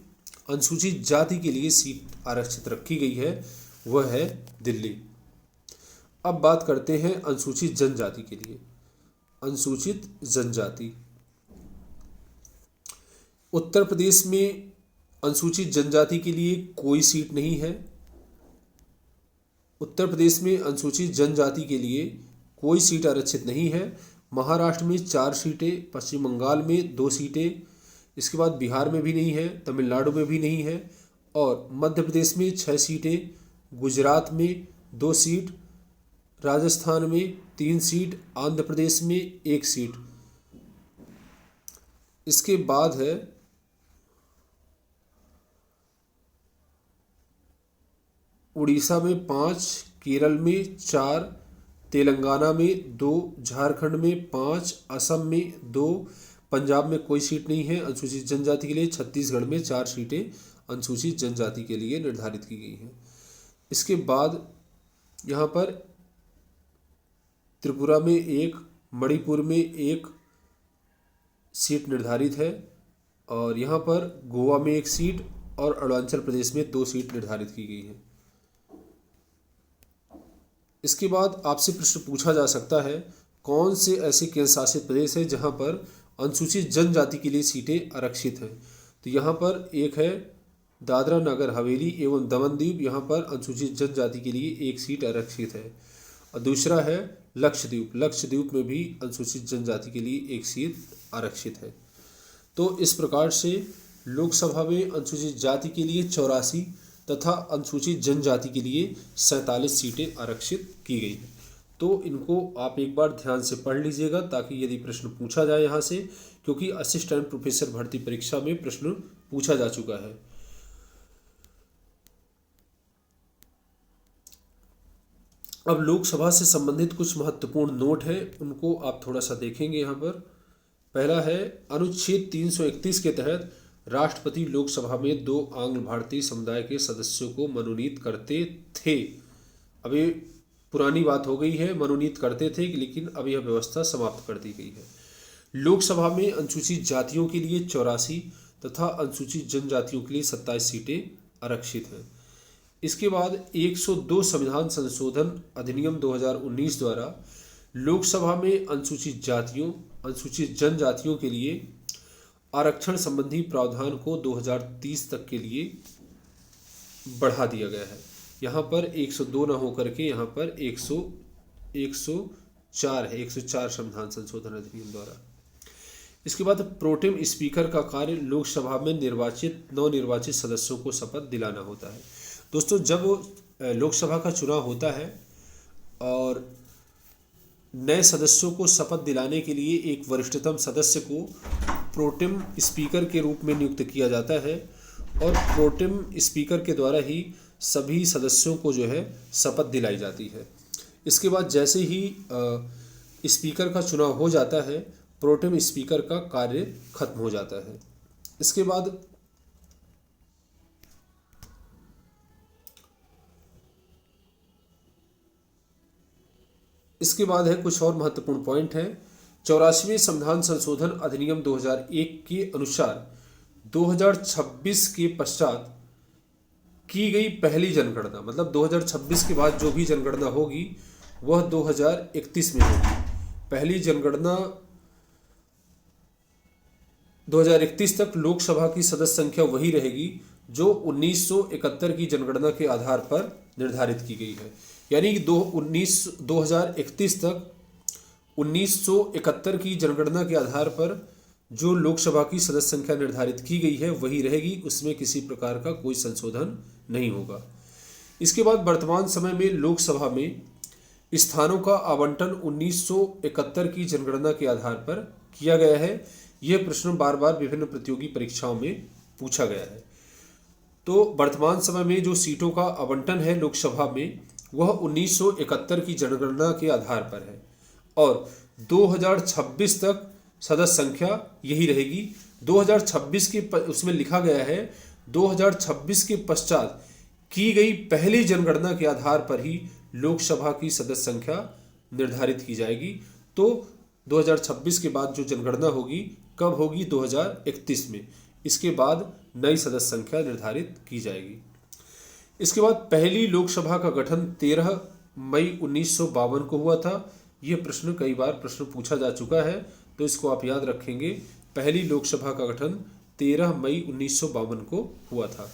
अनुसूचित जाति के लिए सीट आरक्षित रखी गई है, वह है दिल्ली। अब बात करते हैं अनुसूचित जनजाति के लिए। अनुसूचित जनजाति, उत्तर प्रदेश में अनुसूचित जनजाति के लिए कोई सीट नहीं है। उत्तर प्रदेश में अनुसूचित जनजाति के लिए कोई सीट आरक्षित नहीं है। महाराष्ट्र में 4 सीटें, पश्चिम बंगाल में 2 सीटें, इसके बाद बिहार में भी नहीं है, तमिलनाडु में भी नहीं है और मध्य प्रदेश में 6 सीटें, गुजरात में 2 सीट, राजस्थान में 3 सीट, आंध्र प्रदेश में 1 सीट। इसके बाद है उड़ीसा में 5, केरल में 4, तेलंगाना में 2, झारखंड में 5, असम में 2, पंजाब में कोई सीट नहीं है अनुसूचित जनजाति के लिए। छत्तीसगढ़ में 4 सीटें अनुसूचित जनजाति के लिए निर्धारित की गई हैं। इसके बाद यहाँ पर त्रिपुरा में 1, मणिपुर में 1 सीट निर्धारित है और यहाँ पर गोवा में 1 सीट और अरुणाचल प्रदेश में 2 सीट निर्धारित की गई है। इसके बाद आपसे प्रश्न पूछा जा सकता है, कौन से ऐसे केंद्र शासित प्रदेश है जहाँ पर अनुसूचित जनजाति के लिए सीटें आरक्षित हैं। तो यहाँ पर एक है दादरा नगर हवेली एवं दमन दीव, यहाँ पर अनुसूचित जनजाति के लिए 1 सीट आरक्षित है। और दूसरा है लक्षद्वीप, लक्षद्वीप में भी अनुसूचित जनजाति के लिए 1 सीट आरक्षित है। तो इस प्रकार से लोकसभा में अनुसूचित जाति के लिए 84 तथा अनुसूचित जनजाति के लिए 47 सीटें आरक्षित की गई हैं। तो इनको आप एक बार ध्यान से पढ़ लीजिएगा ताकि यदि प्रश्न पूछा जाए यहाँ से, क्योंकि असिस्टेंट प्रोफेसर भर्ती परीक्षा में प्रश्न पूछा जा चुका है। अब लोकसभा से संबंधित कुछ महत्वपूर्ण नोट है, उनको आप थोड़ा सा देखेंगे यहाँ पर। पहला है अनुच्छेद 331 के तहत राष्ट्रपति लोकसभा में 2 आंग्ल भारतीय समुदाय के सदस्यों को मनोनीत करते थे। अब ये पुरानी बात हो गई है, मनोनीत करते थे, लेकिन अब यह व्यवस्था समाप्त कर दी गई है। लोकसभा में अनुसूचित जातियों के लिए 84 तथा अनुसूचित जनजातियों के लिए 27 सीटें आरक्षित हैं। इसके बाद 102 संविधान संशोधन अधिनियम 2019 द्वारा लोकसभा में अनुसूचित जातियों, अनुसूचित जनजातियों के लिए आरक्षण संबंधी प्रावधान को 2030 तक के लिए बढ़ा दिया गया है। यहाँ पर 102 न होकर के यहाँ पर 104 है, 104 संविधान संशोधन अधिनियम द्वारा। इसके बाद प्रोटेम स्पीकर का कार्य लोकसभा में नवनिर्वाचित सदस्यों को शपथ दिलाना होता है। दोस्तों, जब लोकसभा का चुनाव होता है और नए सदस्यों को शपथ दिलाने के लिए एक वरिष्ठतम सदस्य को प्रोटेम स्पीकर के रूप में नियुक्त किया जाता है और प्रोटेम स्पीकर के द्वारा ही सभी सदस्यों को जो है शपथ दिलाई जाती है। इसके बाद जैसे ही स्पीकर का चुनाव हो जाता है, प्रोटेम स्पीकर का कार्य खत्म हो जाता है। इसके बाद है कुछ और महत्वपूर्ण पॉइंट है। 84वें संविधान संशोधन अधिनियम 2001 के अनुसार 2026 के पश्चात की गई पहली जनगणना, मतलब 2026 के बाद जो भी जनगणना होगी वह 2031 में होगी। पहली जनगणना 2031 तक लोकसभा की सदस्य संख्या वही रहेगी जो 1971 की जनगणना के आधार पर निर्धारित की गई है। यानी कि 2031 तक 1971 की जनगणना के आधार पर जो लोकसभा की सदस्य संख्या निर्धारित की गई है वही रहेगी, उसमें किसी प्रकार का कोई संशोधन नहीं होगा। इसके बाद वर्तमान समय में लोकसभा में स्थानों का आवंटन 1971 की जनगणना के आधार पर किया गया है? यह प्रश्न बार बार विभिन्न प्रतियोगी परीक्षाओं में पूछा गया है। तो वर्तमान समय में जो सीटों का आवंटन है लोकसभा में, वह 1971 की जनगणना के आधार पर है और 2026 तक सदस्य संख्या यही रहेगी। 2026 के उसमें लिखा गया है 2026 के पश्चात की गई पहली जनगणना के आधार पर ही लोकसभा की सदस्य संख्या निर्धारित की जाएगी। तो 2026 के बाद जो जनगणना होगी कब होगी? 2031 में। इसके बाद नई सदस्य संख्या निर्धारित की जाएगी। इसके बाद पहली लोकसभा का गठन 13 मई 1952 को हुआ था। यह प्रश्न कई बार प्रश्न पूछा जा चुका है, तो इसको आप याद रखेंगे। पहली लोकसभा का गठन 13 मई 1952 को हुआ था।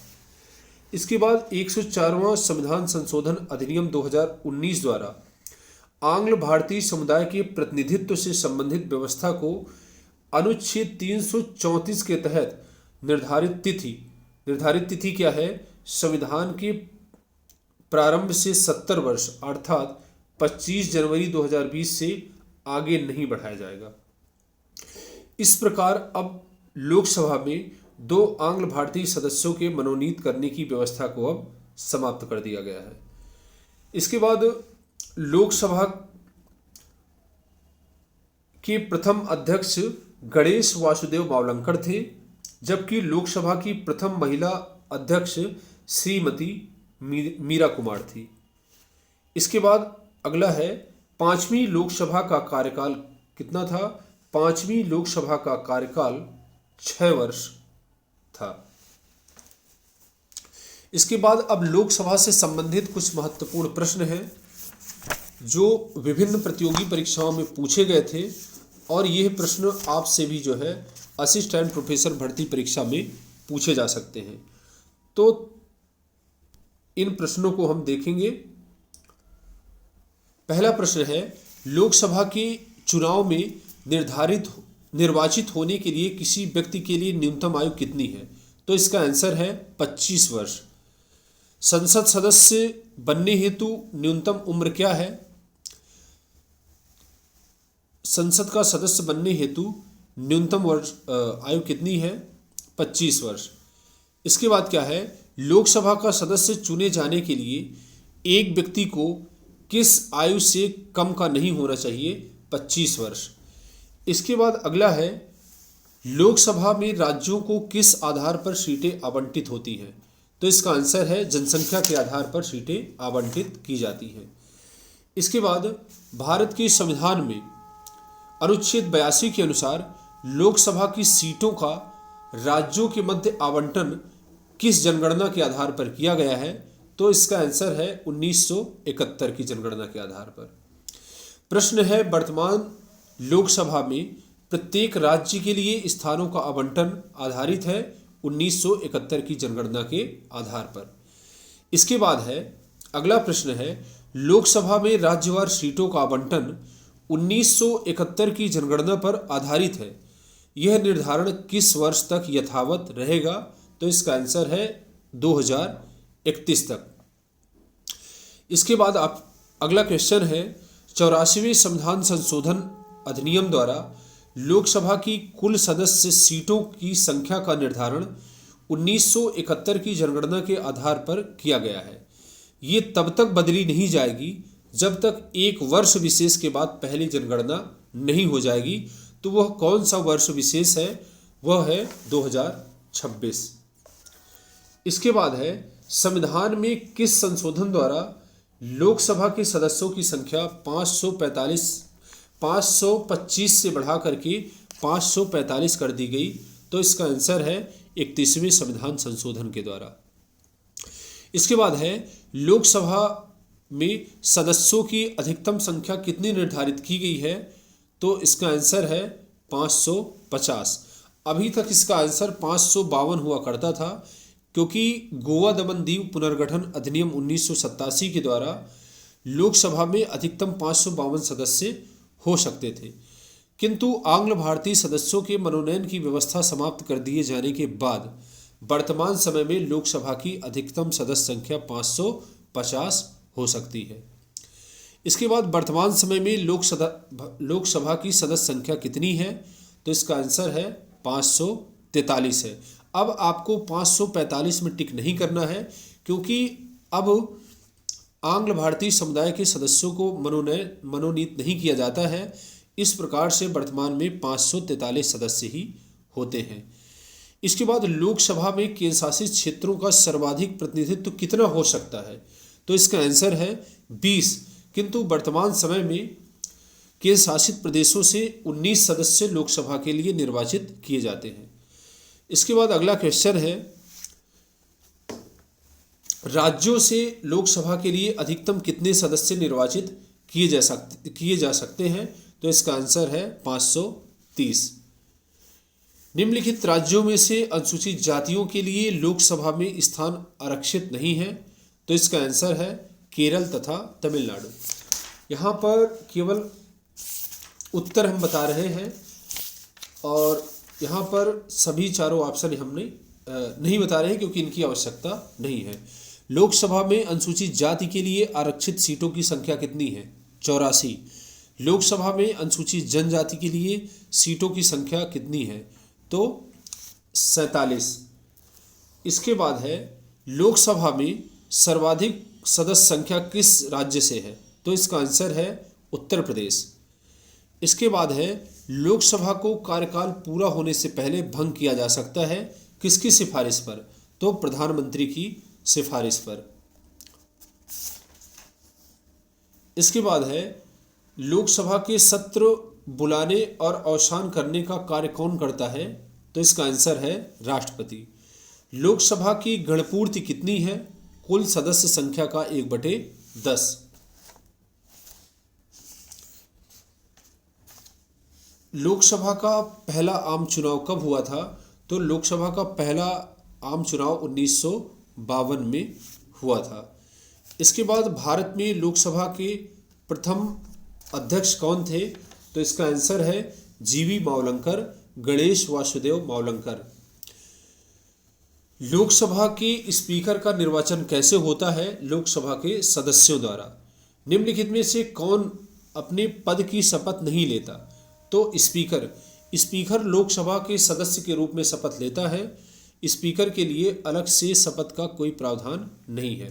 इसके बाद 104वां संविधान संशोधन अधिनियम 2019 द्वारा आंग्ल भारतीय समुदाय के प्रतिनिधित्व से संबंधित व्यवस्था को अनुच्छेद 334 के तहत निर्धारित तिथि क्या है? संविधान के प्रारंभ से 70 वर्ष अर्थात 25 जनवरी 2020 से आगे नहीं बढ़ाया जाएगा। इस प्रकार अब लोकसभा में 2 आंग्ल भारतीय सदस्यों के मनोनीत करने की व्यवस्था को अब समाप्त कर दिया गया है। इसके बाद लोकसभा के प्रथम अध्यक्ष गणेश वासुदेव मावलंकर थे, जबकि लोकसभा की प्रथम महिला अध्यक्ष श्रीमती मीरा कुमार थी। इसके बाद अगला है 5वीं लोकसभा का कार्यकाल कितना था? 5वीं लोकसभा का कार्यकाल 6 वर्ष था। इसके बाद अब लोकसभा से संबंधित कुछ महत्वपूर्ण प्रश्न हैं जो विभिन्न प्रतियोगी परीक्षाओं में पूछे गए थे और यह प्रश्न आपसे भी जो है असिस्टेंट प्रोफेसर भर्ती परीक्षा में पूछे जा सकते हैं। तो इन प्रश्नों को हम देखेंगे। पहला प्रश्न है, लोकसभा के चुनाव में निर्वाचित होने के लिए किसी व्यक्ति के लिए न्यूनतम आयु कितनी है? तो इसका आंसर है 25 वर्ष। संसद सदस्य बनने हेतु न्यूनतम उम्र क्या है? संसद का सदस्य बनने हेतु न्यूनतम आयु कितनी है? 25 वर्ष। इसके बाद क्या है? लोकसभा का सदस्य चुने जाने के लिए एक व्यक्ति को किस आयु से कम का नहीं होना चाहिए? 25 वर्ष। इसके बाद अगला है, लोकसभा में राज्यों को किस आधार पर सीटें आवंटित होती हैं? तो इसका आंसर है जनसंख्या के आधार पर सीटें आवंटित की जाती हैं। इसके बाद भारत के संविधान में अनुच्छेद 82 के अनुसार लोकसभा की सीटों का राज्यों के मध्य आवंटन किस जनगणना के आधार पर किया गया है? तो इसका आंसर है 1971 की जनगणना के आधार पर। प्रश्न है, वर्तमान लोकसभा में प्रत्येक राज्य के लिए स्थानों का आवंटन आधारित है 1971 की जनगणना के आधार पर। इसके बाद है अगला प्रश्न है, लोकसभा में राज्यवार सीटों का आवंटन 1971 की जनगणना पर आधारित है। यह निर्धारण किस वर्ष तक यथावत रहेगा? तो इसका आंसर है 2031 तक। इसके बाद आप अगला क्वेश्चन है, 84वें संविधान संशोधन अधिनियम द्वारा लोकसभा की कुल सदस्य सीटों की संख्या का निर्धारण 1971 की जनगणना के आधार पर किया गया है। ये तब तक बदली नहीं जाएगी जब तक एक वर्ष विशेष के बाद पहली जनगणना नहीं हो जाएगी। तो वह कौन सा वर्ष विशेष है? वह है 2026। इसके बाद है, संविधान में किस संशोधन द्वारा लोकसभा के सदस्यों की संख्या 525 से बढ़ा करके 545 कर दी गई? तो इसका आंसर है 31वें संविधान संशोधन के द्वारा। इसके बाद है, लोकसभा में सदस्यों की अधिकतम संख्या कितनी निर्धारित की गई है? तो इसका आंसर है 550। अभी तक इसका आंसर 552 हुआ करता था, क्योंकि गोवा दमन दीव पुनर्गठन अधिनियम 1987 के द्वारा लोकसभा में अधिकतम 552 सदस्य हो सकते थे, किंतु आंग्ल भारतीय सदस्यों के मनोनयन की व्यवस्था समाप्त कर दिए जाने के बाद वर्तमान समय में लोकसभा की अधिकतम सदस्य संख्या 550 हो सकती है। इसके बाद वर्तमान समय में लोकसभा की सदस्य संख्या कितनी है? तो इसका आंसर है 543 है। अब आपको 545 में टिक नहीं करना है, क्योंकि अब आंग्ल भारतीय समुदाय के सदस्यों को मनोनीत नहीं किया जाता है। इस प्रकार से वर्तमान में 543 सदस्य ही होते हैं। इसके बाद लोकसभा में केंद्र शासित क्षेत्रों का सर्वाधिक प्रतिनिधित्व कितना हो सकता है? तो इसका आंसर है 20, किंतु वर्तमान समय में केंद्र शासित प्रदेशों से 19 सदस्य लोकसभा के लिए निर्वाचित किए जाते हैं। इसके बाद अगला क्वेश्चन है, राज्यों से लोकसभा के लिए अधिकतम कितने सदस्य निर्वाचित किए जा सकते हैं? तो इसका आंसर है 530। निम्नलिखित राज्यों में से अनुसूचित जातियों के लिए लोकसभा में स्थान आरक्षित नहीं है। तो इसका आंसर है केरल तथा तमिलनाडु। यहाँ पर केवल उत्तर हम बता रहे हैं और यहाँ पर सभी चारों ऑप्शन हमने नहीं बता रहे हैं, क्योंकि इनकी आवश्यकता नहीं है। लोकसभा में अनुसूचित जाति के लिए आरक्षित सीटों की संख्या कितनी है? 84। लोकसभा में अनुसूचित जनजाति के लिए सीटों की संख्या कितनी है? तो 47। इसके बाद है, लोकसभा में सर्वाधिक सदस्य संख्या किस राज्य से है? तो इसका आंसर है उत्तर प्रदेश। इसके बाद है, लोकसभा को कार्यकाल पूरा होने से पहले भंग किया जा सकता है किसकी सिफारिश पर? तो प्रधानमंत्री की सिफारिश पर। इसके बाद है, लोकसभा के सत्र बुलाने और अवसान करने का कार्य कौन करता है? तो इसका आंसर है राष्ट्रपति। लोकसभा की गणपूर्ति कितनी है? कुल सदस्य संख्या का 1/10। लोकसभा का पहला आम चुनाव कब हुआ था? तो लोकसभा का पहला आम चुनाव 1952 में हुआ था। इसके बाद भारत में लोकसभा के प्रथम अध्यक्ष कौन थे? तो इसका आंसर है जीवी मावलंकर, गणेश वासुदेव मावलंकर। लोकसभा के स्पीकर का निर्वाचन कैसे होता है? लोकसभा के सदस्यों द्वारा। निम्नलिखित में से कौन अपने पद की शपथ नहीं लेता? तो स्पीकर लोकसभा के सदस्य के रूप में शपथ लेता है। स्पीकर के लिए अलग से शपथ का कोई प्रावधान नहीं है।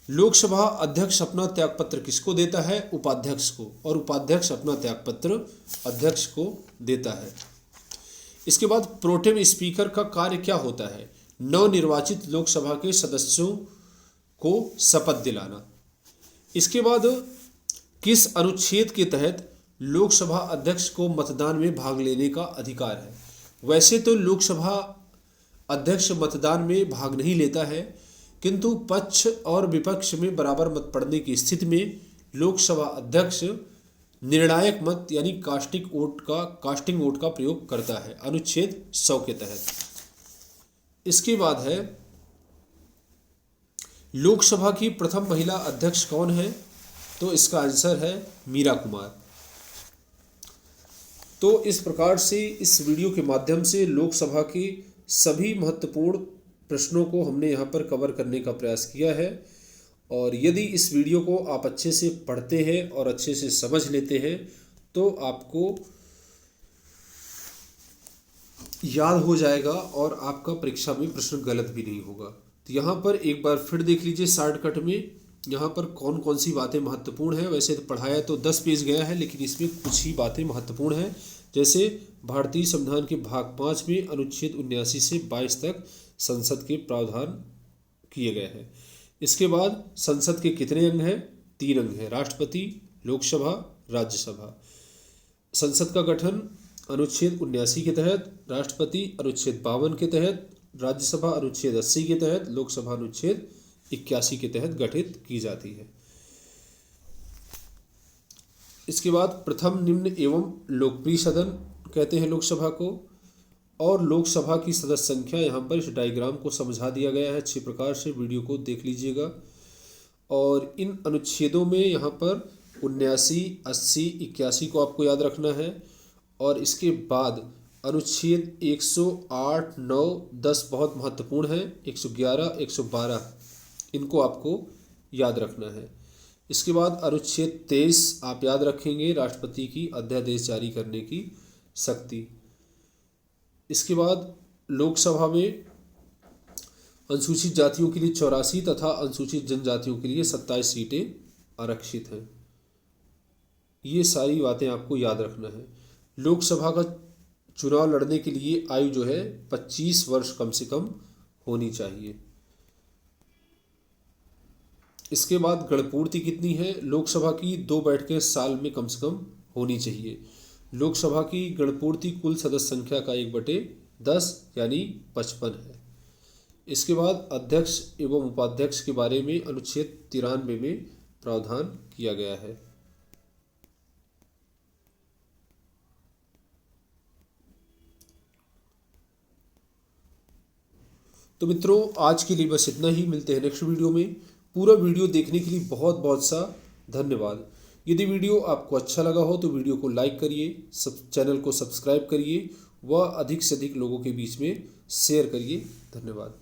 लोकसभा अध्यक्ष अपना त्यागपत्र किसको देता है? उपाध्यक्ष को, और उपाध्यक्ष अपना त्यागपत्र अध्यक्ष को देता है। इसके बाद प्रोटेम स्पीकर का कार्य क्या होता है? नवनिर्वाचित लोकसभा के सदस्यों को शपथ दिलाना। इसके बाद किस अनुच्छेद के तहत लोकसभा अध्यक्ष को मतदान में भाग लेने का अधिकार है? वैसे तो लोकसभा अध्यक्ष मतदान में भाग नहीं लेता है, किंतु पक्ष और विपक्ष में बराबर मत पड़ने की स्थिति में लोकसभा अध्यक्ष निर्णायक मत यानी कास्टिंग वोट का प्रयोग करता है अनुच्छेद 100 के तहत। इसके बाद है, लोकसभा की प्रथम महिला अध्यक्ष कौन है? तो इसका आंसर है मीरा कुमार। तो इस प्रकार से इस वीडियो के माध्यम से लोकसभा के सभी महत्वपूर्ण प्रश्नों को हमने यहाँ पर कवर करने का प्रयास किया है। और यदि इस वीडियो को आप अच्छे से पढ़ते हैं और अच्छे से समझ लेते हैं तो आपको याद हो जाएगा और आपका परीक्षा में प्रश्न गलत भी नहीं होगा। तो यहाँ पर एक बार फिर देख लीजिए शॉर्टकट में यहाँ पर कौन कौन सी बातें महत्वपूर्ण हैं। वैसे तो पढ़ाया तो 10 पेज गया है, लेकिन इसमें कुछ ही बातें महत्वपूर्ण हैं। जैसे भारतीय संविधान के भाग 5 में अनुच्छेद 79 से 22 तक संसद के प्रावधान किए गए हैं। इसके बाद संसद के कितने अंग हैं? 3 अंग हैं, राष्ट्रपति, लोकसभा, राज्यसभा। संसद का गठन अनुच्छेद 79 के तहत, राष्ट्रपति अनुच्छेद 52 के तहत, राज्यसभा अनुच्छेद 80 के तहत, लोकसभा अनुच्छेद 81 के तहत गठित की जाती है। इसके बाद प्रथम निम्न एवं लोकप्रिय सदन कहते हैं लोकसभा को। और लोकसभा की सदस्य संख्या यहाँ पर इस डायग्राम को समझा दिया गया है अच्छे प्रकार से, वीडियो को देख लीजिएगा। और इन अनुच्छेदों में यहाँ पर 79, 80, 81 को आपको याद रखना है। और इसके बाद अनुच्छेद 108, 9, 10 बहुत महत्वपूर्ण है, 111, 112 इनको आपको याद रखना है। इसके बाद अनुच्छेद 23 आप याद रखेंगे, राष्ट्रपति की अध्यादेश जारी करने की शक्ति। इसके बाद लोकसभा में अनुसूचित जातियों के लिए 84 तथा अनुसूचित जनजातियों के लिए 27 सीटें आरक्षित हैं। ये सारी बातें आपको याद रखना है। लोकसभा का चुनाव लड़ने के लिए आयु जो है 25 वर्ष कम से कम होनी चाहिए। इसके बाद गणपूर्ति कितनी है? लोकसभा की 2 बैठकें साल में कम से कम होनी चाहिए। लोकसभा की गणपूर्ति कुल सदस्य संख्या का 1/10 यानी 55 है। इसके बाद अध्यक्ष एवं उपाध्यक्ष के बारे में अनुच्छेद 93 में प्रावधान किया गया है। तो मित्रों, आज के लिए बस इतना ही। मिलते हैं नेक्स्ट वीडियो में। पूरा वीडियो देखने के लिए बहुत बहुत सा धन्यवाद। यदि वीडियो आपको अच्छा लगा हो तो वीडियो को लाइक करिए, चैनल को सब्सक्राइब करिए व अधिक से अधिक लोगों के बीच में शेयर करिए। धन्यवाद।